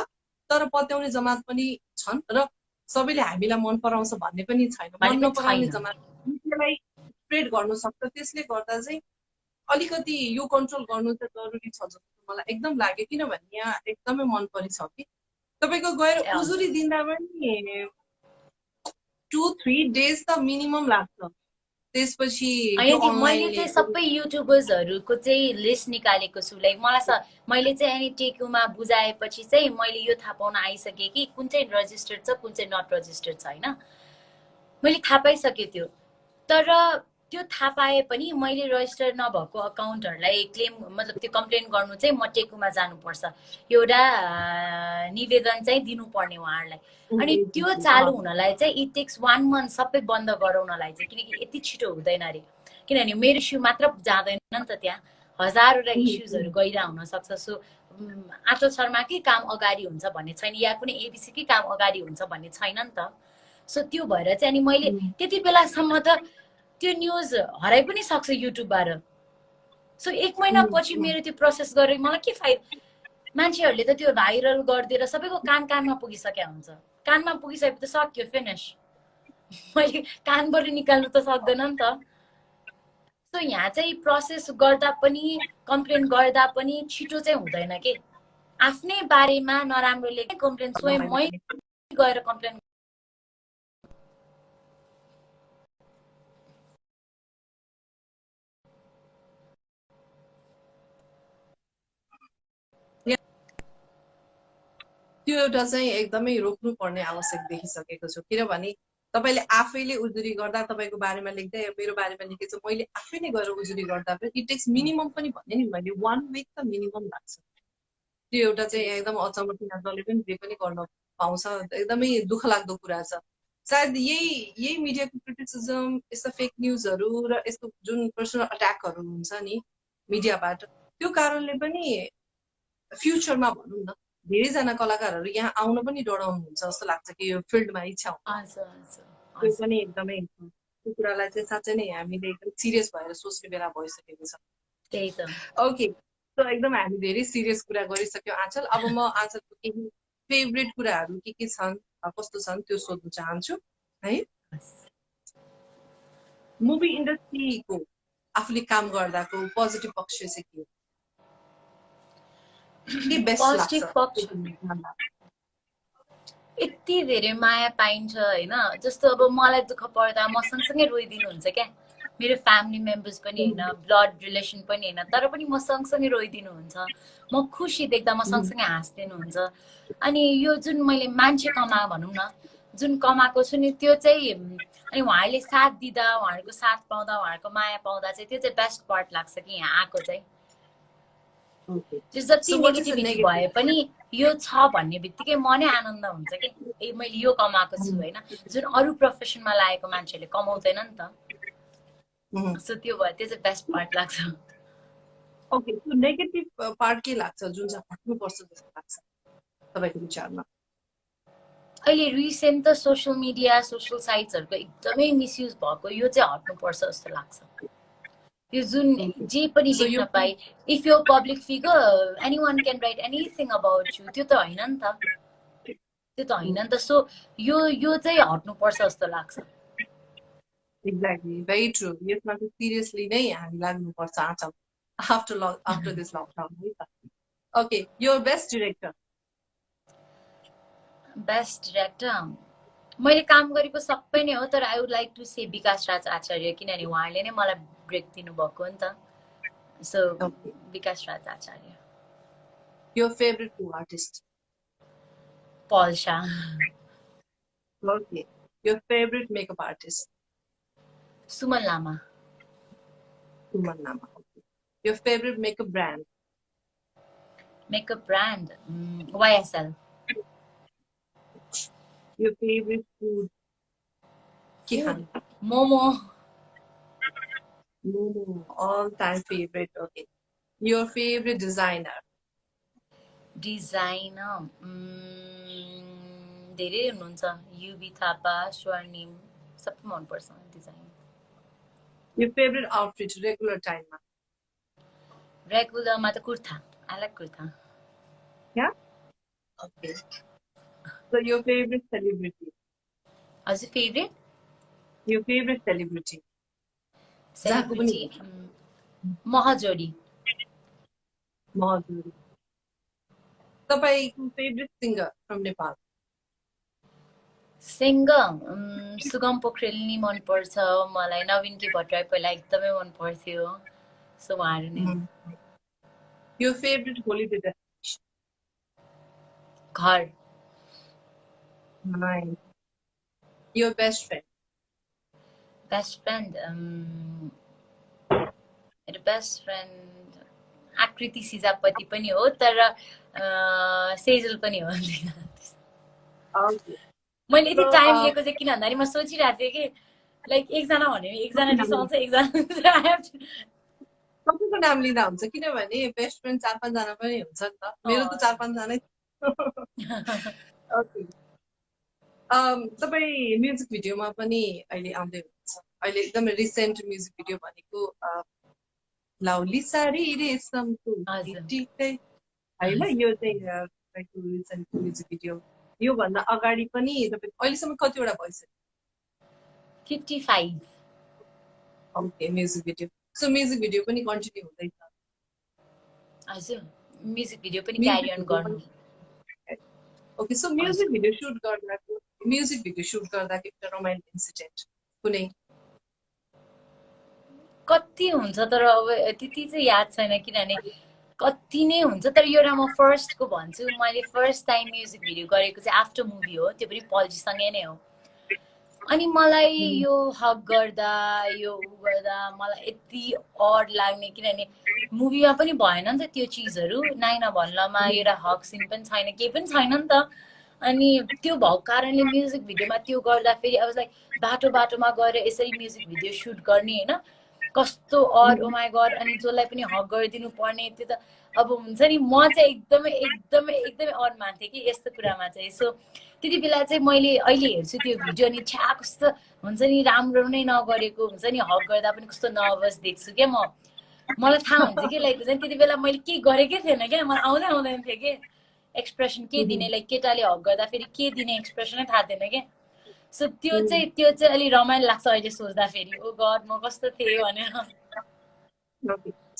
S1: तर पत्याउने जमात पनि छन्, र सबैले हामीलाई मन पराउँछ भन्ने पनि छैन, मन नपराउने जमात त्यसलाई स्प्रेड गर्न सक्छ। त्यसले गर्दा चाहिँ अलिकति यो कन्ट्रोल गर्नु चाहिँ जरुरी छ जस्तो मलाई एकदम लाग्यो, किनभने यहाँ एकदमै मन परिसक्यो। तपाईँको गएर उजुरी दिँदा पनि 2-3 डेज त मिनिमम लाग्छ, त्यसपछि
S2: मैले चाहिँ सबै युट्युबर्सहरूको चाहिँ लिस्ट निकालेको छु, लाइक मैले चाहिँ अनि टेकुमा बुझाएपछि चाहिँ मैले यो थाहा पाउन आइसकेँ कि कुन चाहिँ रजिस्टर्ड छ, कुन चाहिँ नट रजिस्टर्ड छ होइन, मैले थाहा पाइसकेँ त्यो। तर त्यो थाहा पाए पनि मैले रजिस्टर नभएको अकाउन्टहरूलाई क्लेम, मतलब त्यो कम्प्लेन गर्नु चाहिँ म टेकुमा जानुपर्छ, एउटा निवेदन चाहिँ दिनुपर्ने उहाँहरूलाई। अनि त्यो चालु हुनलाई चाहिँ इट टेक्स 1 मन्थ सबै बन्द गराउनलाई चाहिँ, किनकि यति छिटो हुँदैन अरे। किनभने मेरो इस्यु मात्र जाँदैन नि त, त्यहाँ हजारवटा इस्युजहरू गइरहेको हुनसक्छ। सो आँचल शर्माकै काम अगाडि हुन्छ भन्ने छैन, या कुनै एबिसीकै काम अगाडि हुन्छ भन्ने छैन नि त। सो त्यो भएर चाहिँ अनि मैले त्यति बेलासम्म त त्यो न्युज हराइ पनि सक्छ युट्युबबाट। सो 1 महिनापछि मेरो त्यो प्रोसेस गरेर मलाई के फाइदा? मान्छेहरूले त त्यो भाइरल गरिदिएर सबैको कानमा पुगिसकेको हुन्छ। कानमा पुगिसकेपछि त सक्यो, फिनिस। मैले कानबाट निकाल्नु त सक्दैन नि त। सो यहाँ चाहिँ प्रोसेस गर्दा पनि, कम्प्लेन गर्दा पनि छिटो चाहिँ हुँदैन के। आफ्नै बारेमा नराम्रो लेख्ने कम्प्लेन स्वयं मै गएर कम्प्लेन।
S1: त्यो एउटा चाहिँ एकदमै रोक्नुपर्ने आवश्यक देखिसकेको छु। किनभने तपाईँले आफैले उजुरी गर्दा, तपाईँको बारेमा लेख्दै मेरो बारेमा लेखेको मैले आफै नै गएर उजुरी गर्दा पनि इट टेक्स मिनिमम पनि भने नि मैले 1 विक त मिनिमम लाग्छ। त्यो एउटा चाहिँ एकदम अचम्म, जसले पनि जे पनि गर्न पाउँछ, एकदमै दुःख लाग्दो कुरा छ। सायद यही मिडियाको क्रिटिसिजम, यस्ता फेक न्युजहरू र यस्तो जुन पर्सनल अट्याकहरू हुन्छ नि मिडियाबाट, त्यो कारणले पनि फ्युचरमा भनौँ न धेरैजना कलाकारहरू यहाँ आउन पनि डराउनुहुन्छ जस्तो लाग्छ कि यो फिल्डमा इच्छा हुन्छ। त्यो पनि एकदमै त्यो कुरालाई चाहिँ साँच्चै नै हामीले एकदम सिरियस भएर सोच्ने बेला भइसकेको छ।
S2: त्यही त।
S1: ओके, सो एकदम हामी धेरै सिरियस कुरा गरिसक्यौँ आँचल। अब म आँचलको केही फेभरेट कुराहरू के छन्, कस्तो छन् त्यो सोध्न चाहन्छु है। मुभी इन्डस्ट्रीको आफूले काम गर्दाको पोजिटिभ पक्ष चाहिँ के हो? के बेस्ट लाग्छ?
S2: यति धेरै माया पाइन्छ होइन। जस्तो अब मलाई दुःख पर्दा म सँगसँगै रोइदिनुहुन्छ क्या। मेरो फ्यामिली मेम्बर्स पनि होइन, ब्लड रिलेसन पनि होइन, तर पनि म सँगसँगै रोइदिनुहुन्छ। म खुसी देख्दा म सँगसँगै हाँसिदिनुहुन्छ। अनि यो जुन मैले मान्छे कमा भनौँ न, जुन कमाएको छु नि, त्यो चाहिँ अनि उहाँहरूले साथ दिँदा, उहाँहरूको साथ पाउँदा, उहाँहरूको माया पाउँदा चाहिँ त्यो चाहिँ बेस्ट पार्ट लाग्छ कि यहाँ आएको चाहिँ। जति नेगेटिभिटी भए पनि यो छ भन्ने बित्तिकै मनै आनन्द हुन्छ कि ए मैले यो कमाएको छु होइन, जुन अरू प्रोफेसनमा लागेको मान्छेले कमाउँदैन नि त। सो त्यो भयो, त्यो चाहिँ बेस्ट पार्ट लाग्छ।
S1: ओके, सो नेगेटिभ पार्ट के लाग्छ जुन चाहिँ हट्नुपर्छ जस्तो लाग्छ तपाईँको विचारमा?
S2: अहिले रिसेन्ट त सोसियल मिडिया, सोसियल साइट्सहरूको एकदमै मिसयुज भएको, यो चाहिँ हट्नुपर्छ जस्तो लाग्छ। यो जुन जे पनि देख्न पाए, if you public figure anyone can write anything about you, त्यो त होइन नि त। त्यो त होइन नि त। सो यो चाहिँ हट्नुपर्छ जस्तो लाग्छ।
S1: Exactly, very true. यसमा चाहिँ सिरियसली नै हामी लाग्नुपर्छ आँचल आफ्टर दिस लकडाउन है त। Okay, your best director?
S2: Best director मैले काम गरेको सबै नै हो, तर I would like to say Vikas Raj आचार्य, किनभने उहाँले नै मलाई ब्रेक दिनुभएको नि त। So Vikas Raj Acharya.
S1: Your favourite को artist?
S2: Paul Shah.
S1: Okay, your favourite makeup artist?
S2: Suman Lama.
S1: Suman Lama. Your favourite makeup brand?
S2: Makeup brand YSL।
S1: Your favorite food?
S2: Food? Momo.
S1: Momo, all-time favorite. Okay. Your favorite designer?
S2: Designer? धेरै हुनुहुन्छ, युबी थापा, स्वर्णिम, सबै मनपर्छ design.
S1: Your favorite outfit regular time मा?
S2: रेगुलरमा त kurta. I like kurta.
S1: Yeah? Okay. So your favorite celebrity?
S2: As a favorite?
S1: Your favorite celebrity?
S2: Celebrity? Mahajodi.
S1: Mahajodi. तपाईको favorite singer from Nepal?
S2: Singer सुगम पोखरेल नि मन पर्छ मलाई। नवीन के भट्टराई पहिला एकदमै मन पर्थ्यो। सो उहाँहरू नै।
S1: Your favorite holiday destination?
S2: घर।
S1: Nice. Your best friend?
S2: Best friend? मेरो बेस्ट फ्रेन्ड आकृति सिजापति पनि हो, तर सेजल पनि हो। मैले यति टाइम लिएको चाहिँ किन भन्दाखेरि म सोचिरहेको थिएँ कि लाइक एकजना भन्यो एकजना रिसाउँछ एकजना
S1: सबैको नाम लिँदा हुन्छ किनभने बेस्ट फ्रेन्ड 4-5 जना पनि हुन्छ नि त मेरो त 4-5 जनै ओके तपाईँ म्युजिक भिडियोमा पनि अहिले आउँदै हुनुहुन्छ अहिले एकदमै रिसेन्ट म्युजिक भिडियो भनेको लाउली साडी रेशमको
S2: हजुर
S1: टिकै होइन यो चाहिँ तपाईँको रिसेन्ट म्युजिक भिडियो योभन्दा अगाडि पनि तपाईँ अहिलेसम्म कतिवटा भइसक्यो
S2: 55
S1: okay music video so music video पनि कन्टिन्यू हुँदैछ
S2: हजुर म्युजिक भिडियो पनि
S1: म्युजिक
S2: क्यारी अन
S1: भिडियो
S2: गर्नु
S1: पनि okay so music video shoot गर्दाको म्युजिक भिडियो सुट गर्दाको एउटा रोमान्टिक इन्सिडेन्ट कुनै
S2: कति हुन्छ तर अब त्यति चाहिँ याद छैन किनभने कति नै हुन्छ तर एउटा म फर्स्टको भन्छु मैले फर्स्ट टाइम म्युजिक भिडियो गरेको चाहिँ आफ्टर मुभी हो त्यो पनि पल्जीसँगै नै हो अनि मलाई यो हक गर्दा यो उ गर्दा मलाई यति अड लाग्ने किनभने मुभीमा पनि भएन नि त त्यो चिजहरू नाइना भन्नमा एउटा हक सिन पनि छैन केही पनि छैन नि त अनि त्यो भएको कारणले म्युजिक भिडियोमा त्यो गर्दाखेरि अब लाइक बाटो बाटोमा गएर यसरी म्युजिक भिडियो सुट गर्ने होइन कस्तो अड ओ माई गड अनि जसलाई पनि हक गरिदिनु पर्ने त्यो त अब हुन्छ नि म चाहिँ एकदमै एकदमै एकदमै अड मान्थेँ कि यस्तो कुरामा चाहिँ सो त्यति बेला चाहिँ मैले अहिले हेर्छु त्यो भिडियो नि छ्या कस्तो हुन्छ नि राम्रो नै नगरेको हुन्छ नि हक गर्दा पनि कस्तो नर्भस देख्छु क्या मलाई थाहा हुन्छ कि लाइक हुन्छ नि त्यति बेला मैले केही गरेकै थिएन क्या मलाई आउँदै आउँदैन थियो कि एक्सप्रेसन के दिने लाइक केटाले हक गर्दा फेरि के दिने एक्सप्रेसनै थाहा थिएन क्या सो त्यो चाहिँ अलि रमाइलो लाग्छ अहिले सोच्दाखेरि ओ गड म कस्तो थिएँ भनेर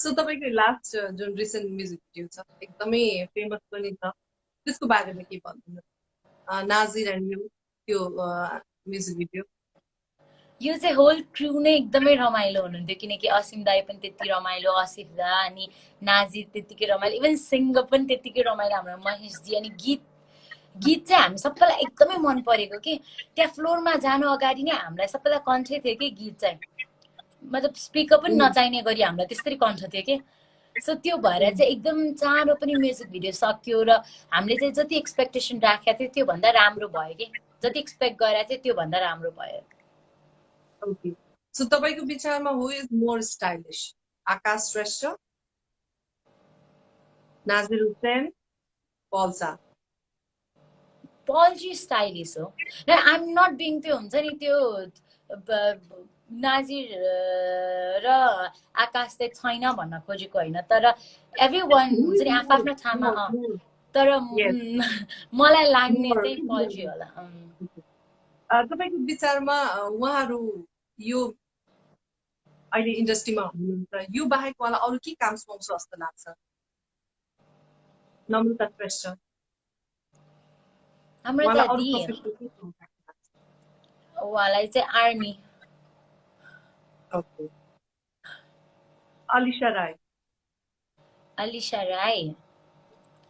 S1: सो तपाईँको लास्ट जुन रिसेन्ट म्युजिक भिडियो छ एकदमै फेमस पनि छ त्यसको बारेमा के भन्नु नाजिर एन्ड यु त्यो म्युजिक भिडियो
S2: यो चाहिँ होल क्रू नै एकदमै रमाइलो हुनुहुन्थ्यो किनकि असिम दाई पनि त्यति रमाइलो आसिफ दा अनि नाजिर त्यतिकै रमाइलो इभन सिङ्गर पनि त्यतिकै रमाइलो हाम्रो महेशजी अनि गीत चाहिँ हामी सबैलाई एकदमै मन परेको कि त्यहाँ फ्लोरमा जानु अगाडि नै हामीलाई सबैलाई कन्ठै थियो कि गीत चाहिँ मतलब स्पिकर पनि नचाहिने गरी हामीलाई त्यसरी कन्ठ थियो कि सो त्यो भएर चाहिँ एकदम चाँडो पनि म्युजिक भिडियो सक्यो र हामीले चाहिँ जति एक्सपेक्टेसन राखेको थियो त्योभन्दा राम्रो भयो कि जति एक्सपेक्ट गरेको थियो त्योभन्दा राम्रो भयो
S1: ओके सो तपाईँको विचारमा who is more stylish Akash Shrestha Nazir Hussain पल्सा
S2: पल्जी स्टाइलिस हो र आइएम नट बिङ त्यो हुन्छ नि त्यो नाजिर र आकाश चाहिँ छैन भन्न खोजेको होइन तर एभ्री वान हुन्छ नि आफ्नो ठाउँमा तर मलाई लाग्ने चाहिँ पल्जी होला
S1: तपाईँको विचारमा उहाँहरू यो अहिले इन्डस्ट्रीमा हुनुहुन्छ यो बाहेक उहाँलाई अरू के काम पाउँछ जस्तो लाग्छ नम्रता श्रेष्ठ
S2: हाम्रो दादी उहाँलाई चाहिँ आर्मी
S1: ओके अलिशा राई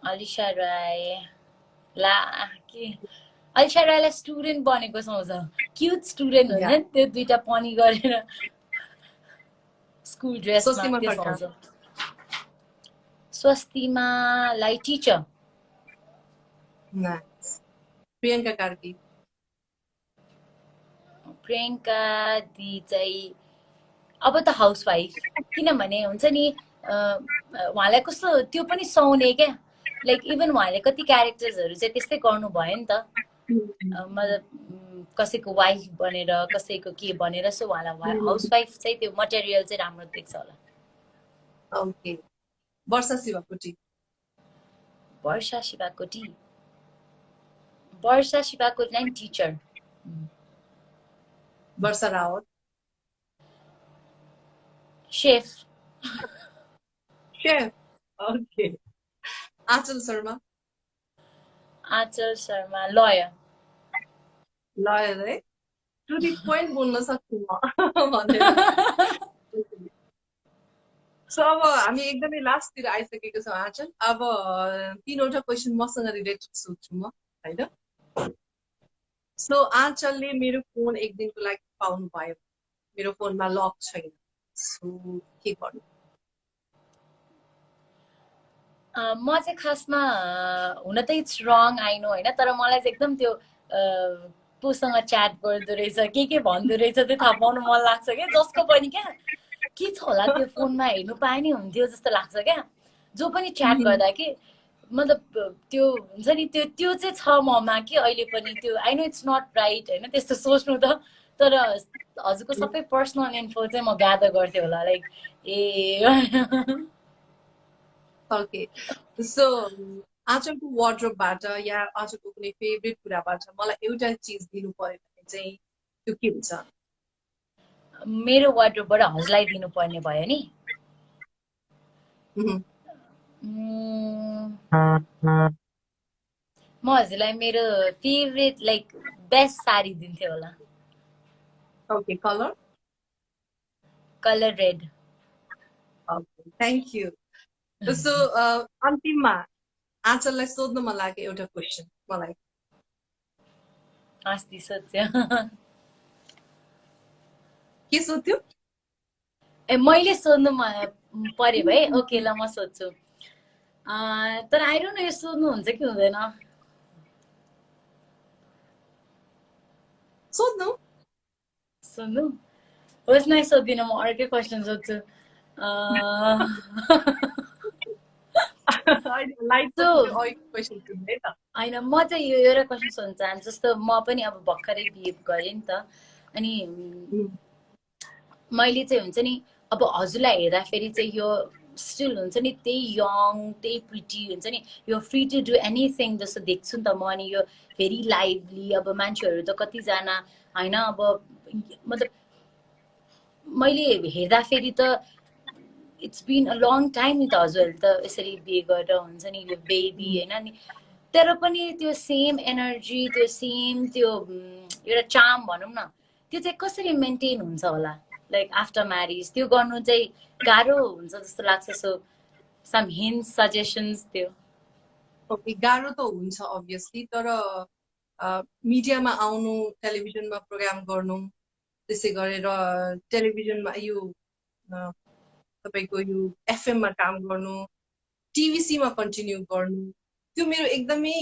S2: अलिशा राई ला के अलिशा राईलाई स्टुडेन्ट बनेको सोच क्युट स्टुडेन्ट हुन्छ नि त्यो दुईटा पनि गरेर स्कुल ड्रेसमा त्यो सोच स्वस्तिमालाई टिचर
S1: प्रियङ्का कार्की
S2: प्रियङ्का दी चाहिँ अब त हाउसवाइफ किनभने हुन्छ नि उहाँलाई कस्तो त्यो पनि सुहाउने क्या लाइक इभन उहाँले कति क्यारेक्टर्सहरू चाहिँ त्यस्तै गर्नुभयो नि त मतलब कसैको वाइफ बनेर कसैको के बनेर सो उहाँलाई हाउसवाइफ चाहिँ त्यो मटेरियल चाहिँ राम्रो देख्छ होला
S1: ओके वर्षा शिवाकोटी
S2: वर्षा शिवाकोटी टिचर
S1: वर्षा रावत
S2: शेफ
S1: ओके आँचल
S2: शर्मा लयर
S1: है टु द पोइन्ट बोल्न सक्छु म सो अब हामी एकदमै लास्टतिर आइसकेको छौँ आँचल अब 3वटा क्वेसन मसँग रिलेटेड सोध्छु म होइन सो आँचलले मेरो फोन एक दिनको लागि पाउनु भयो मेरो फोनमा लक छैन सो के गर्नु
S2: म चाहिँ खासमा हुन त इट्स रङ आई नो होइन तर मलाई चाहिँ एकदम त्यो कोसँग च्याट गर्दो रहेछ के भन्दो रहेछ त्यो थाहा पाउनु मन लाग्छ क्या जसको पनि क्या के छ होला त्यो फोनमा हेर्नु पाए नि हुन्थ्यो जस्तो लाग्छ क्या जो पनि च्याट गर्दा कि मतलब त्यो हुन्छ नि त्यो चाहिँ छ ममा कि अहिले पनि त्यो I know it's not right होइन त्यस्तो सोच्नु त तर हजुरको सबै पर्सनल इन्फो चाहिँ म ग्यादर गर्थेँ होला लाइक ए
S1: ओके सो आजको वार्डरोबबाट या आजको कुनै फेभरेट कुराबाट मलाई एउटा चिज दिनु पर्यो भने चाहिँ त्यो के हुन्छ
S2: मेरो वार्डरोबबाट हजुरलाई दिनुपर्ने भयो नि म हजुरलाई मेरो फेभरेट लाइक बेस्ट साडी दिन्थेँ होला
S1: okay colour
S2: colour red
S1: okay thank you so अन्तिममा आँचललाई सोध्न मन लाग्यो एउटा क्वेसन मलाई
S2: अस्ति सोध्यो
S1: के सोध्यो
S2: ए मैले सोध्नु पर्यो भाइ ओके ल म सोध्छु तर आई डोन्ट नो यो सोध्नुहुन्छ कि हुँदैन
S1: सोध्नु
S2: सोध्नु होस् न सोध्दिनँ म अर्कै क्वेसन सोध्छु होइन म चाहिँ यो एउटा क्वेसन सोध्न चाहन्छु जस्तो म पनि अब भर्खरै बिए गरेँ नि त अनि मैले चाहिँ हुन्छ नि अब हजुरलाई हेर्दाखेरि चाहिँ यो स्टिल हुन्छ नि त्यही यङ त्यही प्रिटी हुन्छ नि यो फ्री टु डु एनिथिङ जस्तो देख्छु नि त म अनि यो भेरी लाइभली अब मान्छेहरू त कतिजना होइन अब मतलब मैले हेर्दाखेरि त it's been a long time नि त हजुरहरू त यसरी बिहे गरेर हुन्छ नि यो बेबी होइन नि तर पनि त्यो सेम एनर्जी त्यो सेम त्यो एउटा चार्म भनौँ न त्यो चाहिँ कसरी मेन्टेन हुन्छ होला लाइक आफ्टर म्यारिज त्यो गर्नु चाहिँ गाह्रो हुन्छ जस्तो लाग्छ सो सम हिन्ट सजेसन्स त्यो
S1: ओके गाह्रो त हुन्छ अभियसली तर मिडियामा आउनु टेलिभिजनमा प्रोग्राम गर्नु त्यसै गरेर टेलिभिजनमा यो तपाईँको यो एफएममा काम गर्नु टिभीसीमा कन्टिन्यू गर्नु त्यो मेरो एकदमै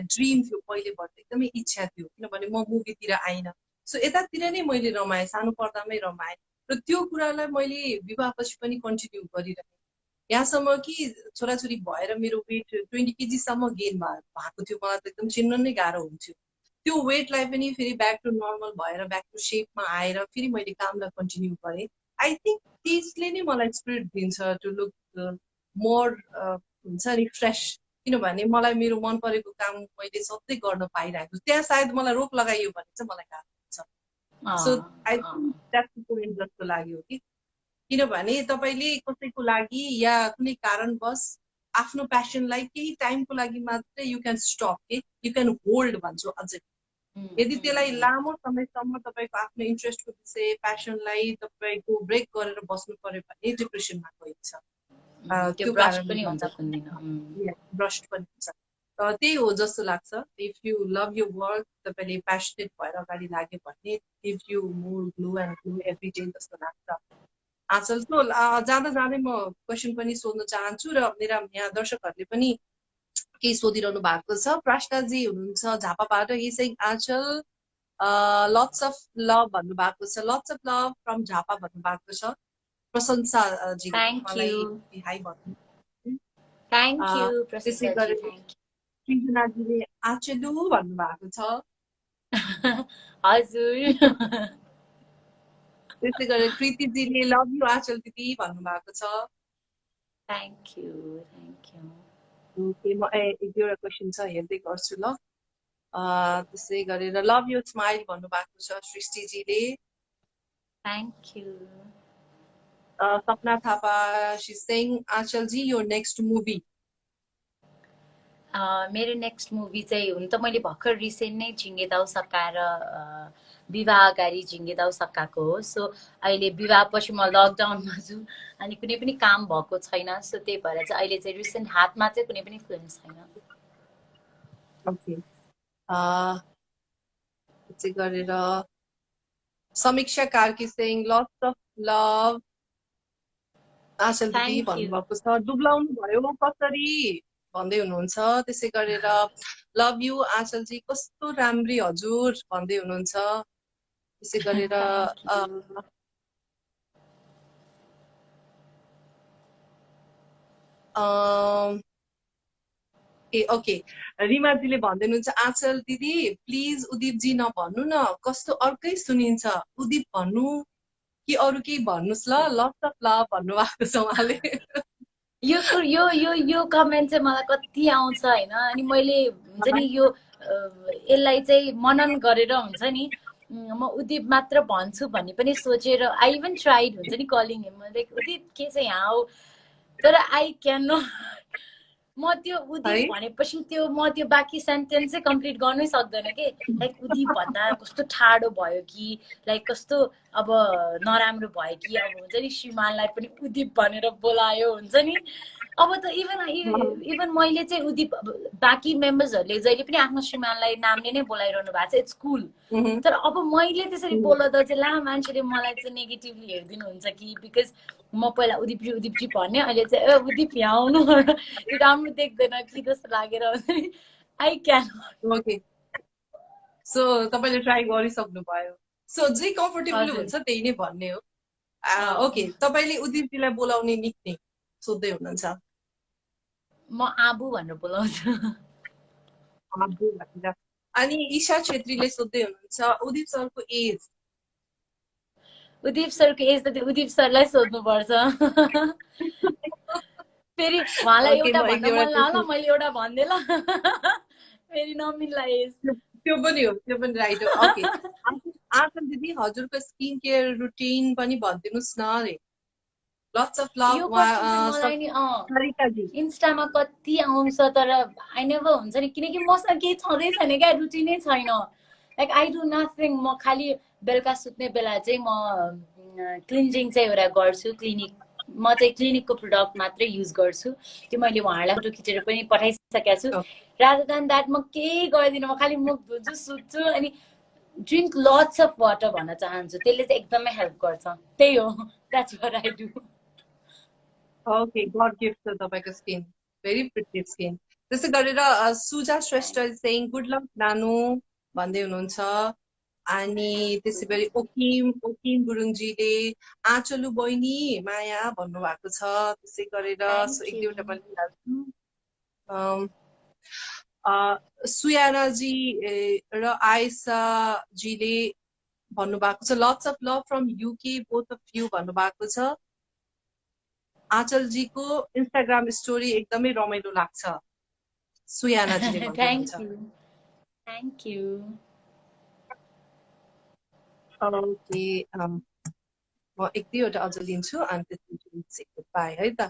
S1: ड्रिम थियो पहिलेबाट एकदमै इच्छा थियो किनभने म मुभीतिर आइन सो यतातिर नै मैले रमाएँ सानो पर्दामै रमाएँ र त्यो कुरालाई मैले विवाहपछि पनि कन्टिन्यू गरिरहेँ यहाँसम्म कि छोराछोरी भएर मेरो वेट 20 केजीसम्म गेन भएको थियो मलाई त एकदम चिन्न नै गाह्रो हुन्थ्यो त्यो वेटलाई पनि फेरि ब्याक टु नर्मल भएर ब्याक टु सेपमा आएर फेरि मैले कामलाई कन्टिन्यू गरेँ आई थिङ्क त्यसले नै मलाई स्पिरिट दिन्छ टु लुक मोर हुन्छ नि फ्रेस किनभने मलाई मेरो मन परेको काम मैले सधैँ गर्न पाइरहेको छु त्यहाँ सायद मलाई रोक लगाइयो भने चाहिँ मलाई गाह्रो हुन्छ so I think that's point जस्तो लाग्यो कि किनभने तपाईँले कसैको लागि या कुनै कारणवश आफ्नो प्यासनलाई केही टाइमको लागि मात्रै यु क्यान स्टप के यु क्यान होल्ड भन्छु अझै यदि त्यसलाई लामो समयसम्म तपाईँको आफ्नो इन्ट्रेस्टको विषय प्यासनलाई तपाईँको ब्रेक गरेर बस्नु पर्यो भने डिप्रेसनमा गइन्छ त्यो
S2: ब्रस्ट पनि हुन्छ
S1: ब्रस्ट पनि हुन्छ त्यही हो जस्तो लाग्छ if you love you work तपाईँले प्यासनेट भएर अगाडि लाग्यो भने if you move glue and glue every day जस्तो लाग्छ आँचलको जाँदा जाँदै म क्वेसन पनि सोध्न चाहन्छु र मेरा यहाँ दर्शकहरूले पनि केही सोधिरहनु भएको छ प्रश्नजी हुनुहुन्छ झापाबाट यसै आँचल लट्स अफ लभ भन्नुभएको छ lots of love from Jhapa भन्नुभएको छ प्रशंसाजी मलाई हाई भन्नु त्यसै गरेर सृजनाजीले आँचलु भन्नुभएको छ
S2: हजुर
S1: त्यसै गरेर कृतिजीले लभ यु आँचल दिदी भन्नुभएको छ
S2: थ्याङ्क यू
S1: म एक दुईवटा क्वेसन छ हेर्दै गर्छु ल त्यसै गरेर लभ यु स्माइल भन्नुभएको छ सृष्टिजीले
S2: thank you
S1: Sapna Thapa she सेङ आँचलजी यो नेक्स्ट मुभी
S2: मेरो नेक्स्ट मुभी चाहिँ हुन त मैले भर्खर रिसेन्ट नै झिङ्गे दाउ सकाएर विवाह अगाडि झिङ्गे दाउ सकाएको हो सो अहिले विवाहपछि म लकडाउनमा छु अनि कुनै पनि काम भएको छैन सो त्यही भएर चाहिँ अहिले चाहिँ रिसेन्ट हातमा चाहिँ कुनै पनि फिल्म छैन
S1: ओके त्यसै गरेर Samiksha Karki Singh lots of love Aanchal दिदी भन्नुभएको छ डुब्लाउनु भयो कसरी भन्दै हुनुहुन्छ। त्यसै गरेर लभ यु आँचलजी, कस्तो राम्री हजुर भन्दै हुनुहुन्छ। त्यसै गरेर ओके, रिमाजीले भन्दै हुनुहुन्छ आँचल दिदी प्लिज उदिपजी नभन्नु न, कस्तो अर्कै सुनिन्छ, उदिप भन्नु कि अरू केही भन्नुहोस् ल, लट्स अफ लभ भन्नुभएको छ उहाँले।
S2: यो कमेन्ट चाहिँ मलाई कति आउँछ होइन। अनि मैले हुन्छ नि यो यसलाई चाहिँ मनन गरेर हुन्छ नि म उदिप मात्र भन्छु भन्ने पनि सोचेर आई इभन ट्राइड हुन्छ नि कलिङ हिम, लाइक उदिप के चाहिँ यहाँ हो, तर आई क्यान नट, म त्यो उदिप भनेपछि त्यो म त्यो बाँकी सेन्टेन्स चाहिँ कम्प्लिट गर्नै सक्दैन कि। लाइक उदिप भन्दा कस्तो ठाडो भयो कि, लाइक कस्तो अब नराम्रो भयो कि, अब हुन्छ नि श्रीमानलाई पनि उदिप भनेर बोलायो हुन्छ नि। अब त इभन मैले चाहिँ उदिप, बाँकी मेम्बर्सहरूले जहिले पनि आफ्नो श्रीमानलाई नामले नै बोलाइरहनु भएको छ, इट्स कुल। तर अब मैले त्यसरी बोलाउँदा चाहिँ ला मान्छेले मलाई चाहिँ नेगेटिभली हेरिदिनुहुन्छ कि, बिकज म पहिला उदिपजी भन्ने, अहिले चाहिँ ए उदिप यहाँ आउनु यो राम्रो देख्दैन कि जस्तो लागेर आई क्यान।
S1: ओके, सो तपाईँले ट्राई गरिसक्नु भयो, सो जे कम्फर्टेबल हुन्छ त्यही नै भन्ने हो। ओके, तपाईँले उदिपजीलाई बोलाउने निक्नेम सोध्दै हुनुहुन्छ।
S2: म आबु भनेर बोलाउँछु।
S1: आबु भनेर। अनि ईशा छेत्रीले सोध्दै हुनुहुन्छ उदिप सरको एज।
S2: उदिप सरको एज त उदिप सरलाई सोध्नुपर्छ। फेरि उहाँलाई एउटा भन्न मन लाग्ला, मैले एउटा भनिदिएँ ल, फेरि नमिल्ला एज।
S1: त्यो पनि हो, त्यो पनि राइट हो। ओके, आँचल दिदी हजुरको स्किन केयर रुटिन पनि भनिदिनुहोस् न अरे। Lots of love Saritaji.
S2: इन्स्टामा कति आउँछ तर आई नेभर हुन्छ नि, किनकि मसँग केही छँदै छैन क्या, रुटिनै छैन। लाइक आई डु नथिङ, म खालि बेलुका सुत्ने बेला चाहिँ म क्लिन्जिङ चाहिँ एउटा गर्छु, म चाहिँ क्लिनिकको प्रडक्ट मात्रै युज गर्छु। त्यो मैले उहाँहरूलाई फोटो खिचेर पनि पठाइसकेको छु। रादर देन द्याट म केही गर्दिनँ, म खालि मुख धुन्छु, सुत्छु, अनि ड्रिङ्क लट्स अफ वाटर भन्न चाहन्छु, त्यसले चाहिँ एकदमै हेल्प गर्छ। त्यही हो, that's what I do.
S1: Okay, god gift छ तपाईँको स्किन, भेरी प्रिटी स्किन। त्यसै गरेर सुजा श्रेष्ठ चाहिँ गुड लक नानु भन्दै हुनुहुन्छ। अनि त्यसै गरी ओकिम गुरुङजीले आँचलु बहिनी माया भन्नुभएको छ। त्यसै गरेर एक दुईवटा पनि हाल्छु। सुयानाजी र आयसाजीले भन्नुभएको छ lots of love from UK both of you भन्नुभएको छ। आँचलजीको इन्स्टाग्राम स्टोरी एकदमै रमाइलो लाग्छ, सुयानाजीले भन्नुहुन्छ।
S2: Thank you.
S1: ओके, म एक दुईवटा अझ लिन्छु अनि त्यसपछि बाई है त।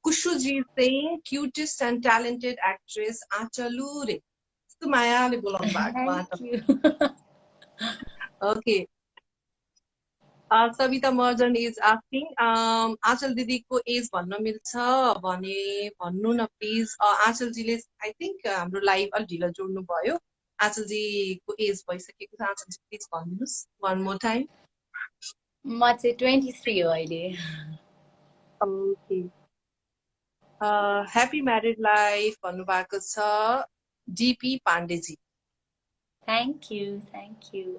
S1: कुशुजी चाहिँ cutest and talented actress Aanchalu रे, यस्तो मायाले बोलाउनु भएको। Okay, Savita Marjan is asking Aanchal दिदीको एज भन्न मिल्छ भने भन्नु न प्लिज। आँचलजीले आई थिङ्क हाम्रो लाइभ अलि ढिलो जोड्नु भयो। आँचलजीको एज भइसकेको छ, आँचलजी प्लिज भनिदिनुहोस् वान मोर टाइम।
S2: म चाहिँ 23 हो अहिले।
S1: ओके, ह्याप्पी म्यारिड लाइफ भन्नुभएको छ डिपी पाण्डेजी।
S2: Thank you.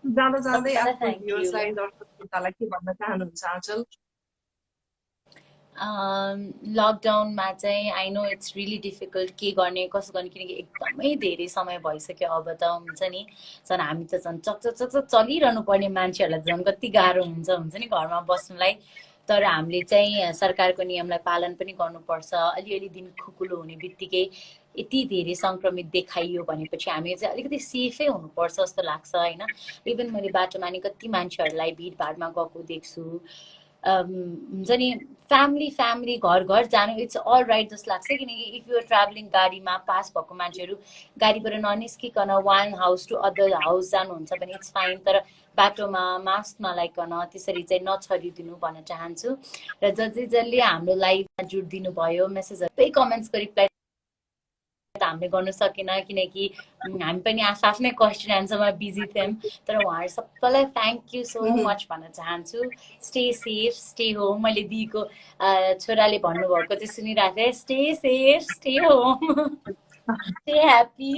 S1: जाँदा जाँदै आफ्नो भ्युअर्सलाई दर्शकलाई के भन्न चाहनुहुन्छ आँचल?
S2: लकडाउनमा चाहिँ I know it's really difficult, के गर्ने कसो गर्ने, किनकि एकदमै धेरै समय भइसक्यो। अब त हुन्छ नि झन् हामी त झन् चकचक चलिरहनु पर्ने मान्छेहरूलाई झन् कति गाह्रो हुन्छ नि घरमा बस्नुलाई। तर हामीले चाहिँ सरकारको नियमलाई पालन पनि गर्नुपर्छ। अलिअलि दिन खुकुलो हुने बित्तिकै यति धेरै सङ्क्रमित देखाइयो भनेपछि हामी चाहिँ अलिकति सेफै हुनुपर्छ जस्तो लाग्छ होइन। इभन मैले बाटोमा नि कति मान्छेहरूलाई भिडभाडमा गएको देख्छु। हुन्छ नि फ्यामिली घर जानु इट्स अल राइट जस्तो लाग्छ, किनकि इफ यु आर ट्राभलिङ गाडीमा पास भएको मान्छेहरू गाडीबाट ननिस्किकन one house to other house जानुहुन्छ भने इट्स फाइन, तर बाटोमा मास्क नलाइकन त्यसरी चाहिँ नछरिदिनु भन्न चाहन्छु। र जसले हाम्रो लाइभमा जुडिदिनु भयो, मेसेजहरू कमेन्ट्सको रिप्लाई त हामीले गर्नु सकेन किनकि हामी पनि आफ्नै क्वेसन एन्सरमा बिजी थियौँ। तर उहाँहरू सबैलाई थ्याङ्क यू सो मच भन्न चाहन्छु। Stay safe, stay home. मैले दिदीको छोराले भन्नुभएको चाहिँ सुनिरहेको थिएँ, stay safe, stay home, stay happy.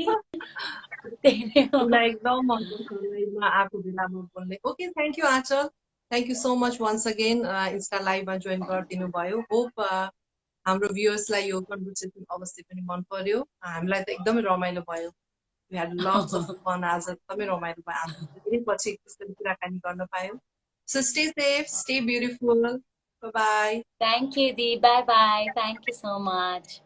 S2: त्यही हो।
S1: उसलाई एकदम मन पर्छ लाइभमा आएको बेलामा बोल्ने। Okay, thank you Aanchal, thank you so much once again insta लाइभमा जोइन गरिदिनु भयो। होप हाम्रो भ्युअर्सलाई यो कन्भर्सेसन अवश्य पनि मन पर्यो। हामीलाई त एकदमै रमाइलो भयो। We had lots of fun. आज एकदमै रमाइलो भयो। हामी धेरै पछि त्यसरी कुराकानी गर्न पायौँ। So stay safe, stay beautiful, by by.
S2: Thank you, Dee. Bye bye. Thank you so much.